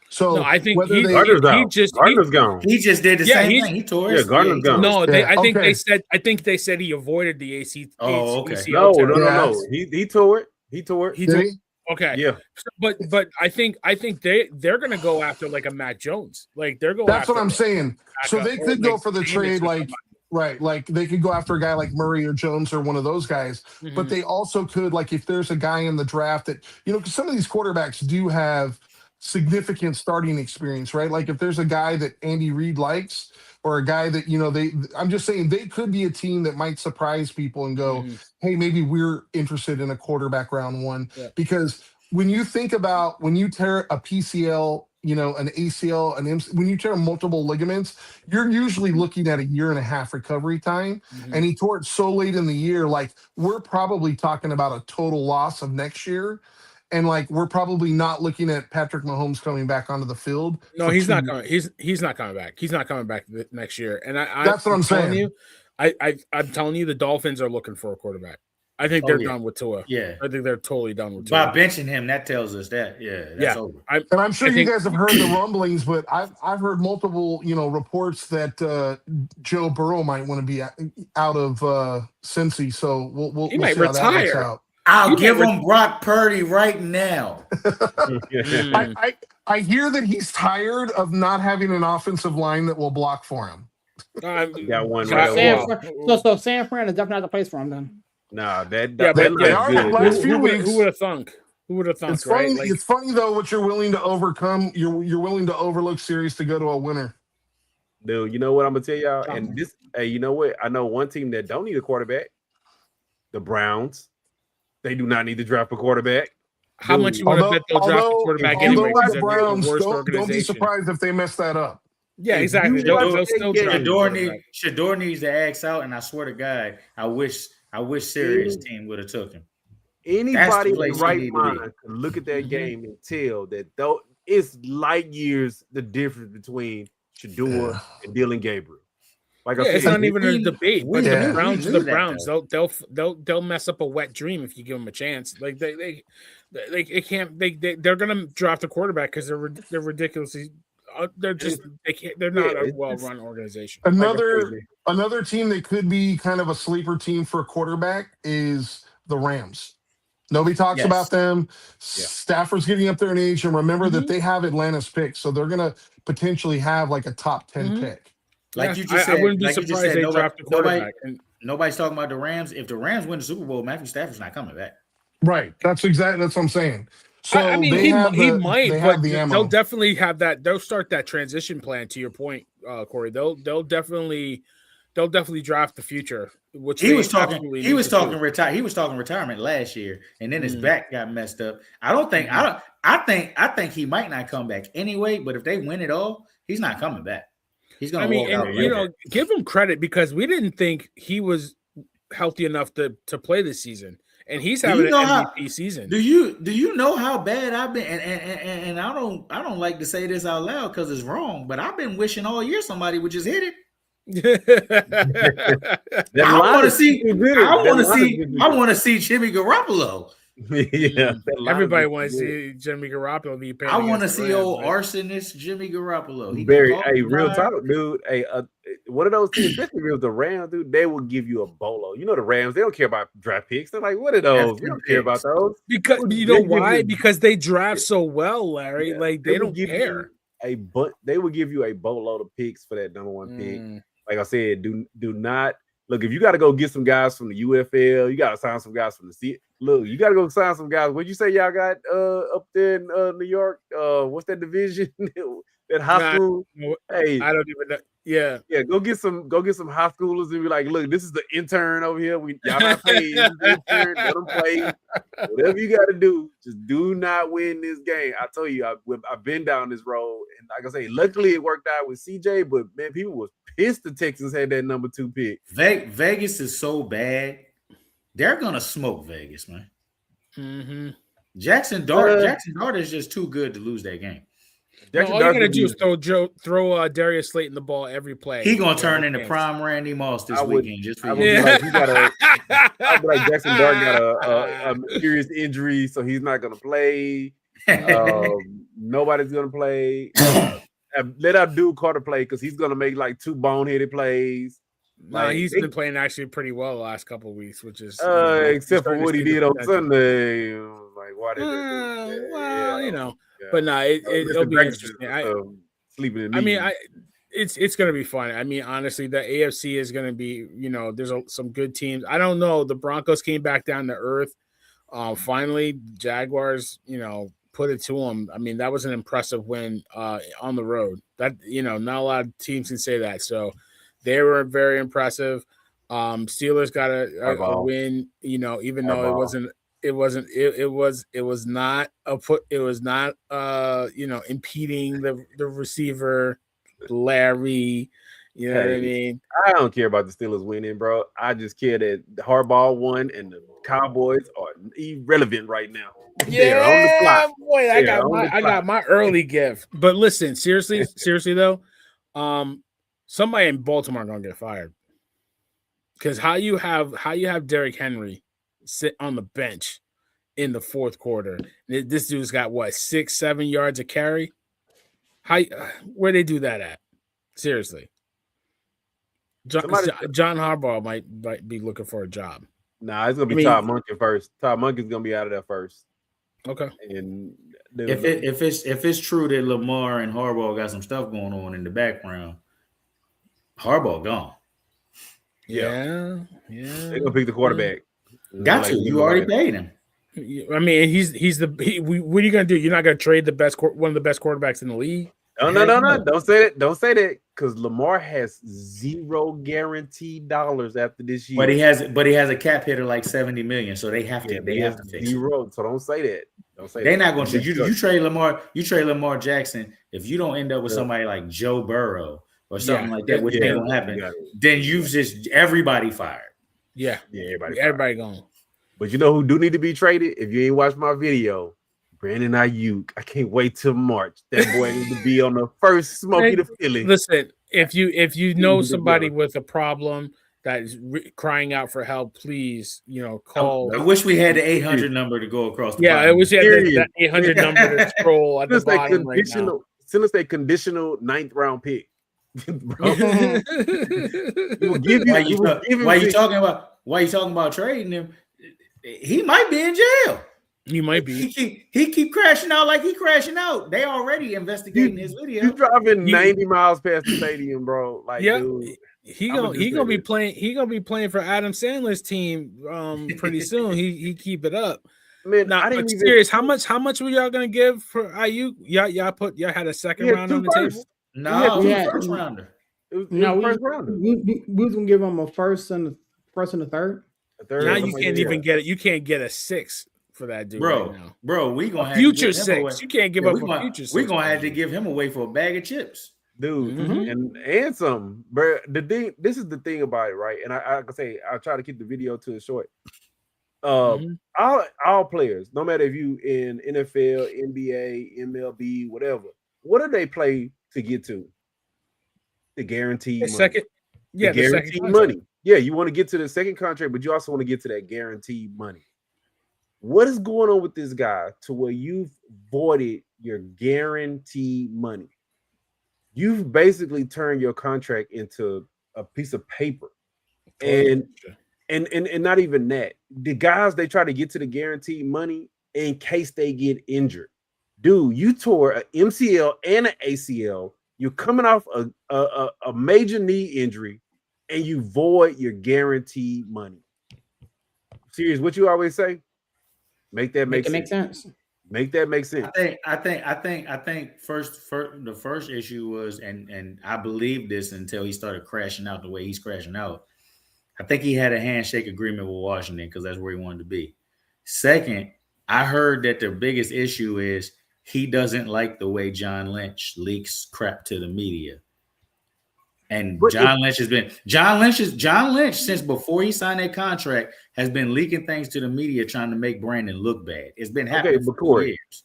So no, I think whether Gardner's he out. just Gardner's gone. He just did the same thing. He tore his. Gardner's gone. No, Yeah, I think okay. they said he avoided the AC. Oh, okay. ACL No. tear. He tore it. He tore it. He Did tore- he? Okay. Yeah. But I think they're gonna go after like a Matt Jones. Like they're going. That's after what I'm saying. So they could go for the Jameis trade, or like somebody. right, like they could go after a guy like Murray or Jones or one of those guys. But Mhm. they also could, like, if there's a guy in the draft that because some of these quarterbacks do have significant starting experience, right? Like if there's a guy that Andy Reid likes, or a guy that I'm just saying they could be a team that might surprise people and go, hey, maybe we're interested in a quarterback round one. Yeah. Because when you think about when you tear a PCL, an ACL, when you tear multiple ligaments, you're usually looking at a 1.5 year recovery time. And he tore it so late in the year, like we're probably talking about a total loss of next year. And like we're probably not looking at Patrick Mahomes coming back onto the field. No, he's not coming. He's not coming back. He's not coming back next year. And That's what I'm telling saying. you, I'm telling you, the Dolphins are looking for a quarterback. I think they're done with Tua. Yeah, I think they're totally done with Tua. By benching him, that tells us that. Yeah, that's over. And I'm sure you guys have heard the rumblings, but I've heard multiple reports that Joe Burrow might want to be out of Cincy. So we'll He might see how that works retire. out. I'll give him Brock Purdy right now. I hear that he's tired of not having an offensive line that will block for him. Got one So right so San Fran is definitely not the place for him then. Nah, that they are good. last few weeks. Who would have thunk? Who would have thunk? It's funny. Right? It's funny though what you're willing to overcome. You're willing to overlook series to go to a winner. Dude, you know what I'm gonna tell y'all? And this, hey, you know what? I know one team that don't need a quarterback. The Browns. They do not need to draft a quarterback. How much you want to bet they'll draft a quarterback anyway? Although the They're Browns, the worst don't be organization. surprised if they mess that up. Yeah, exactly. They'll still draft. Shador needs to axe out, and I swear to God, I wish Sirius team would have took him. Anybody in the right mind can look at that game and tell that though it's light years the difference between Shador and Dylan Gabriel. Like I said, it's not even a debate. But the Browns, they'll mess up a wet dream if you give them a chance. Like they can't. They're gonna draft a quarterback because they're ridiculously. They're not a well-run organization. Another team that could be kind of a sleeper team for a quarterback is the Rams. Nobody talks about them. Stafford's getting up there in age, and remember that they have Atlanta's pick, so they're going to potentially have like a top 10 pick. Like you just said, I wouldn't be surprised they draft a quarterback. Nobody's talking about the Rams. If the Rams win the Super Bowl, Matthew Stafford's not coming back. Right. That's what I'm saying. So I mean, he might, but they'll the definitely have that. They'll start that transition plan. To your point, Corey, they'll definitely draft the future. Which he was talking retirement last year, and then his back got messed up. I think he might not come back anyway. But if they win it all, he's not coming back. He's going to walk out. Give him credit because we didn't think he was healthy enough to play this season. And he's having an MVP season. Do you know how bad I've been? And I don't like to say this out loud because it's wrong, but I've been wishing all year somebody would just hit it. I want to see Jimmy Garoppolo. Yeah, everybody wants to see Jimmy Garoppolo be. I want to see old arsonist Jimmy Garoppolo. Real talk, dude. One of those teams, especially if it was the Rams, dude, they will give you a bolo. You know the Rams, they don't care about draft picks. They're like, what are those? We don't care about those. Because you know why? Because they draft so well, Larry. Yeah, like they don't care. They will give you a boatload of picks for that number one pick. Like I said, do not look. If you got to go get some guys from the UFL, you got to sign some guys from the C. Look, you got to go sign some guys. What'd you say y'all got up there in New York? What's that division? That high school? Hey, I don't even know. Yeah. Go get some high schoolers and be like, look, this is the intern over here. Y'all not paying. Intern, let them play. Whatever you got to do, just do not win this game. I told you, I've been down this road, and like I say, luckily it worked out with CJ. But man, people was pissed the Texans had that number 2 pick. Vegas is so bad. They're gonna smoke Vegas, man. Mm-hmm. Jackson Dart is just too good to lose that game. Jackson all you're gonna Dart do is throw Darius Slayton the ball every play. He gonna turn into prime Randy Moss this weekend just for I you. would be like, I'd be like Jackson Dart got a serious injury, so he's not gonna play. Nobody's gonna play. Let Abdul Carter play because he's gonna make like 2 boneheaded plays. No, he's been playing actually pretty well the last couple of weeks, which is except for what he did on Sunday. Like, why did but no, it'll be interesting. It's going to be fun. I mean, honestly, the AFC is going to be, there's some good teams. I don't know. The Broncos came back down to earth. Finally, Jaguars, put it to them. I mean, that was an impressive win on the road. That, not a lot of teams can say that. So they were very impressive. Steelers got a win, even though it was not impeding the receiver Larry. You know what I mean? I don't care about the Steelers winning, bro. I just care that Harbaugh won and the Cowboys are irrelevant right now. Yeah, on the clock. Boy, I got my early gift. But listen, seriously though, somebody in Baltimore gonna get fired because how you have Derrick Henry sit on the bench in the fourth quarter. This dude's got 6-7 yards of carry. Where they do that at? Seriously, John Harbaugh might be looking for a job. Nah, it's gonna be Todd Monken first. Todd Monken's gonna be out of there first. Okay. And if it's true that Lamar and Harbaugh got some stuff going on in the background, Harbaugh gone. Yeah. They're gonna pick the quarterback. Got to. You already paid him. I mean, what are you gonna do? You're not gonna trade one of the best quarterbacks in the league? No. Don't say that. Because Lamar has $0 guaranteed dollars after this year. But he has a cap hit of like $70 million, so they have to. They have to fix $0. So don't say that. They're not going to. You trade Lamar. You trade Lamar Jackson. If you don't end up with somebody like Joe Burrow or something like that, which ain't gonna happen, then you've just everybody fired. Yeah, everybody gone. But you know who do need to be traded? If you ain't watched my video, Brandon Ayuk. I can't wait till March. That boy needs to be on the first Smokey the Philly. Listen, if you know somebody with a problem that is crying out for help, please, call. I wish we had the 800 number to go across the bottom. I wish we had that 800 number to scroll at the bottom right now. Send us a conditional 9th round pick. Why you talking about trading him? He might be in jail. He might be. He keep crashing out like he crashing out. They already investigating his video. You driving 90 miles past the stadium, bro. Like, dude, he gonna be playing. He gonna be playing for Adam Sandler's team pretty soon. he keep it up. Man, now, I'm serious. How much were y'all gonna give for Ayuk? Y'all had a second round on the table. No, first rounder. We was gonna give him a first and a third. Now you can't even get it. You can't get a 6 for that dude, bro. Right now. Bro, we gonna have future 6. You can't give up a future 6. We gonna have to give him away for a bag of chips, dude. And something, bro. This is the thing about it, right? And I can say I'll try to keep the video to it short. All players, no matter if you in NFL, NBA, MLB, whatever, what do they play to get to? The guaranteed money. Second, the guaranteed money. Yeah, you want to get to the second contract, but you also want to get to that guaranteed money. What is going on with this guy to where you've voided your guaranteed money? You've basically turned your contract into a piece of paper. And not even that. The guys, they try to get to the guaranteed money in case they get injured. Dude, you tore an MCL and an ACL. You're coming off a major knee injury, and you void your guaranteed money. Serious, what you always say? Make that make sense. Make that make sense. I think the first issue was, and I believed this until he started crashing out the way he's crashing out. I think he had a handshake agreement with Washington because that's where he wanted to be. Second, I heard that the biggest issue is he doesn't like the way John Lynch leaks crap to the media. And John Lynch since before he signed that contract has been leaking things to the media trying to make Brandon look bad. It's been happening for years.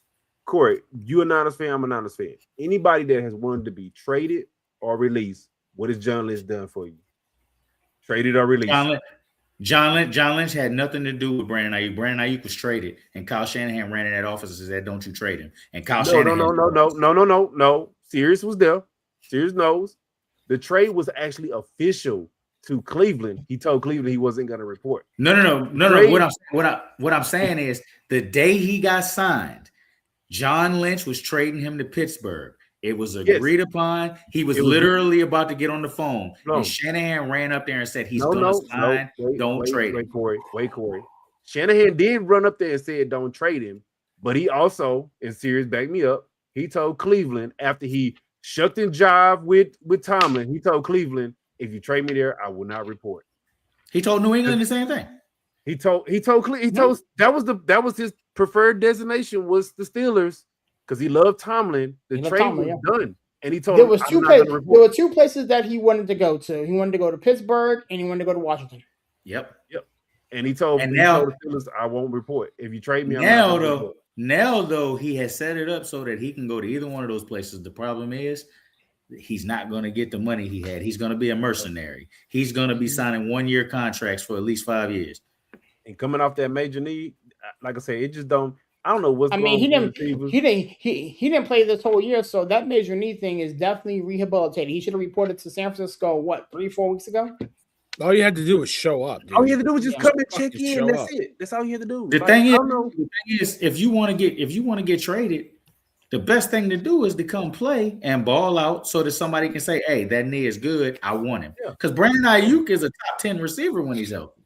Corey, you a Niners fan, I'm a Niners fan. Anybody that has wanted to be traded or released, what has John Lynch done for you? Traded or released? John Lynch had nothing to do with Brandon Ayuk. Brandon Ayuk was traded, and Kyle Shanahan ran in that office and said, "Don't you trade him." And Kyle Shanahan, no. Sirius was there. Sirius knows the trade was actually official to Cleveland. He told Cleveland he wasn't going to report. No. What I'm saying is the day he got signed, John Lynch was trading him to Pittsburgh. It was agreed upon. He was literally about to get on the phone. And Shanahan ran up there and said, he's going to sign. Don't trade him. Corey. Shanahan did run up there and said, don't trade him. But he also, and Sirius backed me up, he told Cleveland after he shucked and jived with Tomlin, he told Cleveland, if you trade me there, I will not report. He told New England the same thing. That was his preferred destination was the Steelers. Because he loved Tomlin, the trade was done, and he told there was two places. There were two places that he wanted to go to. He wanted to go to Pittsburgh, and he wanted to go to Washington. Yep. And he told the Steelers, "I won't report if you trade me." Now though, he has set it up so that he can go to either one of those places. The problem is, he's not going to get the money he had. He's going to be a mercenary. He's going to be signing 1-year contracts for at least 5 years. And coming off that major knee, like I said, it just don't. I don't know what's. He didn't play this whole year, so that major knee thing is definitely rehabilitated. He should have reported to San Francisco 3-4 weeks ago. All you had to do was show up. Dude. All you had to do was just come and check in. That's it. That's all you had to do. The thing is, if you want to get traded, the best thing to do is to come play and ball out so that somebody can say, "Hey, that knee is good. I want him." Because Brandon Ayuk is a top 10 receiver when he's healthy.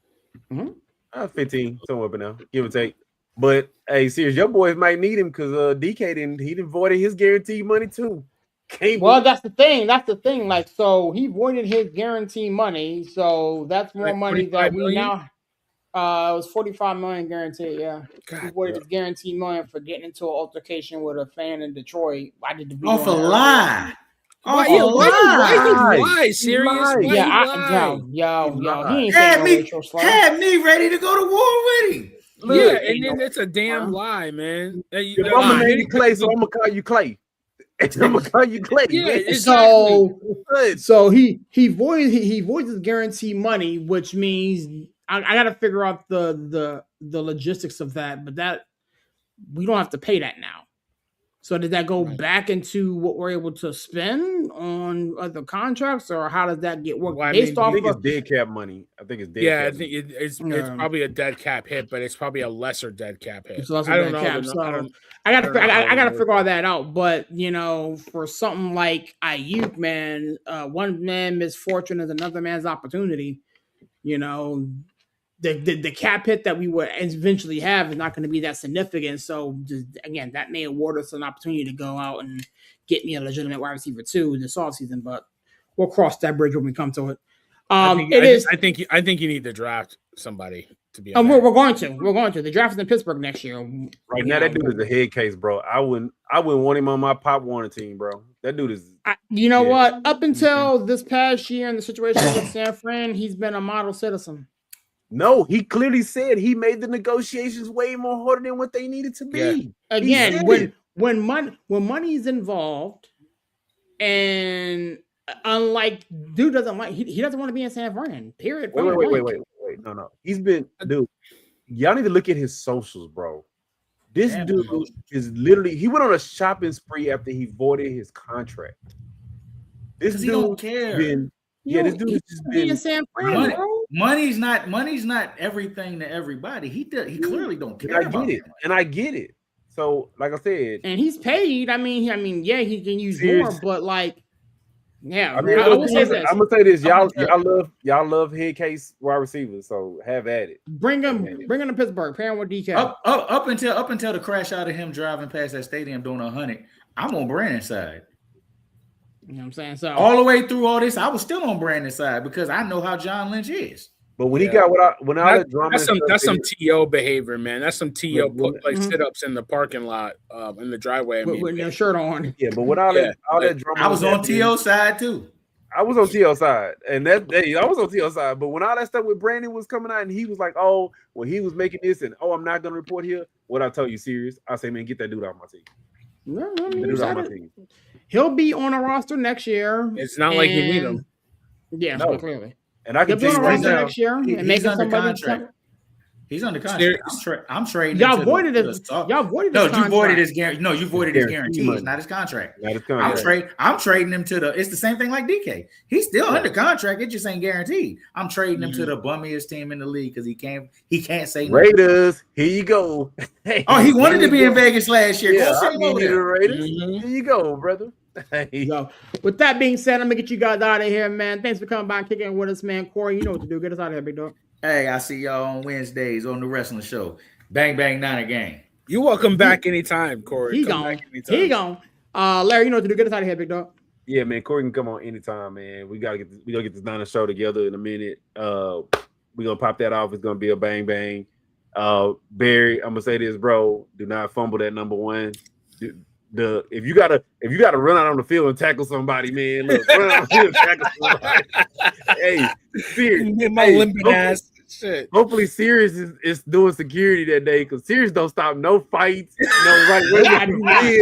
15 somewhere up now, give or take. But hey, serious, your boys might need him because DK didn't voided his guaranteed money too. That's the thing. Like, so he voided his guaranteed money, so that's more money that we now. It was $45 million guaranteed. Yeah, he voided his guaranteed million for getting into an altercation with a fan in Detroit. Why did the off a lie? Why? Serious? He ain't had me ready to go to war with him. Look, and then it's a damn lie, man. Your mama named you Clay, so I'm gonna call you Clay. Yeah, exactly. So he voids his guaranteed money, which means I got to figure out the logistics of that. But that we don't have to pay that now. So did that go back into what we're able to spend on other contracts, or how does that get worked? I think it's dead cap money. I think it's dead. Yeah, I think it's probably a dead cap hit, but it's probably a lesser dead cap hit. I don't know. I gotta figure all that out. But for something like Ayuk, man, one man's misfortune is another man's opportunity. The cap hit that we would eventually have is not going to be that significant. So again, that may award us an opportunity to go out and get me a legitimate wide receiver too this offseason, but we'll cross that bridge when we come to it. I think you need to draft somebody to be. We're going to. The draft is in Pittsburgh next year. Right now, that dude is a head case, bro. I wouldn't want him on my Pop Warner team, bro. That dude is. What? Up until this past year and the situation with San Fran, he's been a model citizen. No, he clearly said he made the negotiations way more harder than what they needed to be. Yeah. Again, when money is involved, and unlike dude doesn't like he doesn't want to be in San Fran. Period. Wait. No. He's been dude. Y'all need to look at his socials, bro. This dude is literally he went on a shopping spree after he voided his contract. This dude don't care. This dude has just been in San Fran, bro. Money's not everything to everybody. He clearly don't care. And I get it. So, like I said, and he's paid. I mean, he can use more, but like, yeah. I'm gonna say this. Y'all love head case wide receivers. So have at it. Bring him to Pittsburgh. Pair him with DK. Up until the crash out of him driving past that stadium doing 100. I'm on Brandon's side. You know what I'm saying? So all the way through all this, I was still on Brandon's side because I know how John Lynch is. But when he got that drama, that's some TO behavior, man. That's some TO sit-ups in the parking lot, in the driveway. With no shirt on. Yeah, but with all that drama, I was on TO side too. I was on TO side, I was on TO side. But when all that stuff with Brandon was coming out, and he was like, he was making this, and I'm not gonna report here. What I tell you, serious? I say, man, get that dude off my team. No, I The mean, dude on my team. he'll be on a roster next year. It's not like you need him. Yeah, No. clearly. And I can He'll be tell on you a right roster now, next year and He's making under somebody. contract. He's under contract. I'm trading. Y'all him voided to his. the Y'all voided No, his you contract. voided his guarantee. No, you voided his Guarantee guarantees, money. not his contract. not his contract. I'm trading him to the. It's the same thing like DK. He's still Yeah. under contract. It just ain't guaranteed. I'm trading him to the bummiest team in the league because he can't say no. Raiders, here you go. Oh, he wanted to be in go. Vegas last year. Yeah, Go send I'll him be over the there. Raiders. Mhm. Here you go, brother. Hey. Yo, with that being said, I'm gonna get you guys out of here, man. Thanks for coming by and kicking it with us, man. Corey, you know what to do. Get us out of here, big dog. Hey, I see y'all on Wednesdays on the wrestling show. Bang Bang Niner Gang. You're welcome back anytime, Corey. He Come gone. back anytime. He gone. Larry, you know what to do. Get us out of here, big dog. Yeah, man, Corey can come on anytime, man. We gonna get this Niner show together in a minute. We gonna pop that off. It's gonna be a bang bang. Barry, I'm gonna say this, bro. Do not fumble that number one. If you gotta run out on the field and tackle somebody, man, look, run out on the field and tackle somebody. Hey, Sirius, My limping ass. Shit. hopefully Sirius is doing security that day because Sirius don't stop no fights. Right, Let him fight.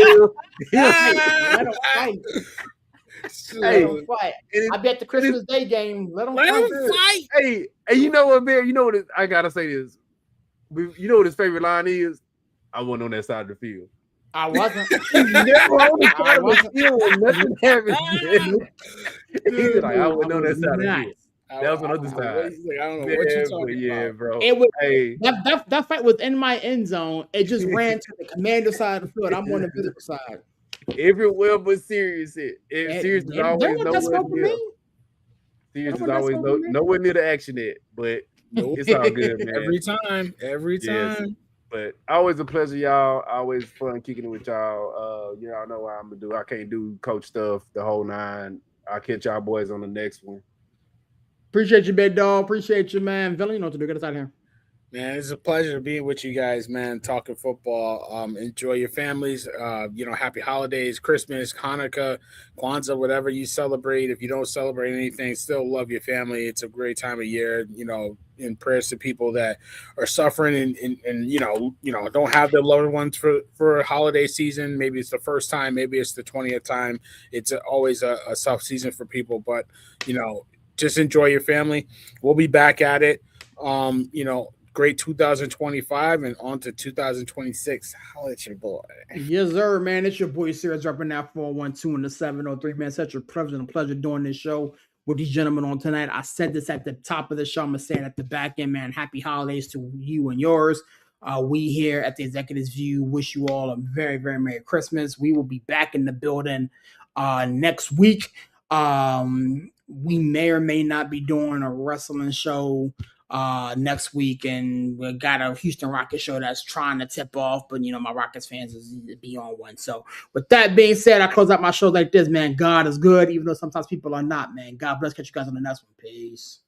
Let him fight. I bet the Christmas Day game. Let him fight. Hey, you know what, Barry? You know what? I gotta say this. You know what his favorite line is? I wasn't on that side of the field. I wasn't. Never on the side of the field when nothing happened. He's like, I wasn't on that side of the field. That was on the other side. He's like, I don't know what you're talking about. bro. It was Hey, that fight was in my end zone. It just ran to the commander side of the field. I'm on the visitor side. everywhere but Sirius. Sirius is always nowhere near. Sirius is always nowhere near the action at, but it's all good, man. Every time. But always a pleasure, y'all. Always fun kicking it with y'all. Y'all know what I'm gonna do. I can't do coach stuff the whole nine. I'll catch y'all boys on the next one. Appreciate you, big dog. Appreciate you, man. Villain, you know what to do. Get us out of here. Man, it's a pleasure being with you guys, man, talking football. Enjoy your families. Happy holidays, Christmas, Hanukkah, Kwanzaa, whatever you celebrate. If you don't celebrate anything, still love your family. It's a great time of year, in prayers to people that are suffering and don't have their loved ones for a holiday season. Maybe it's the first time, maybe it's the 20th time. It's always a tough season for people, but, just enjoy your family. We'll be back at it. Great 2025 and on to 2026. Holla at your boy. Yes, sir, man. It's your boy Sirius dropping that 412 and the 703, man. Such a privilege and a pleasure doing this show with these gentlemen on tonight. I said this at the top of the show. I'm going to say it at the back end, man. Happy holidays to you and yours. We here at the Executives View wish you all a very, very Merry Christmas. We will be back in the building next week. We may or may not be doing a wrestling show next week, and we got a Houston Rockets show that's trying to tip off, but my Rockets fans is be on one. So with that being said, I close out my show like this, man. God is good, even though sometimes people are not, man. God bless. Catch you guys on the next one. Peace.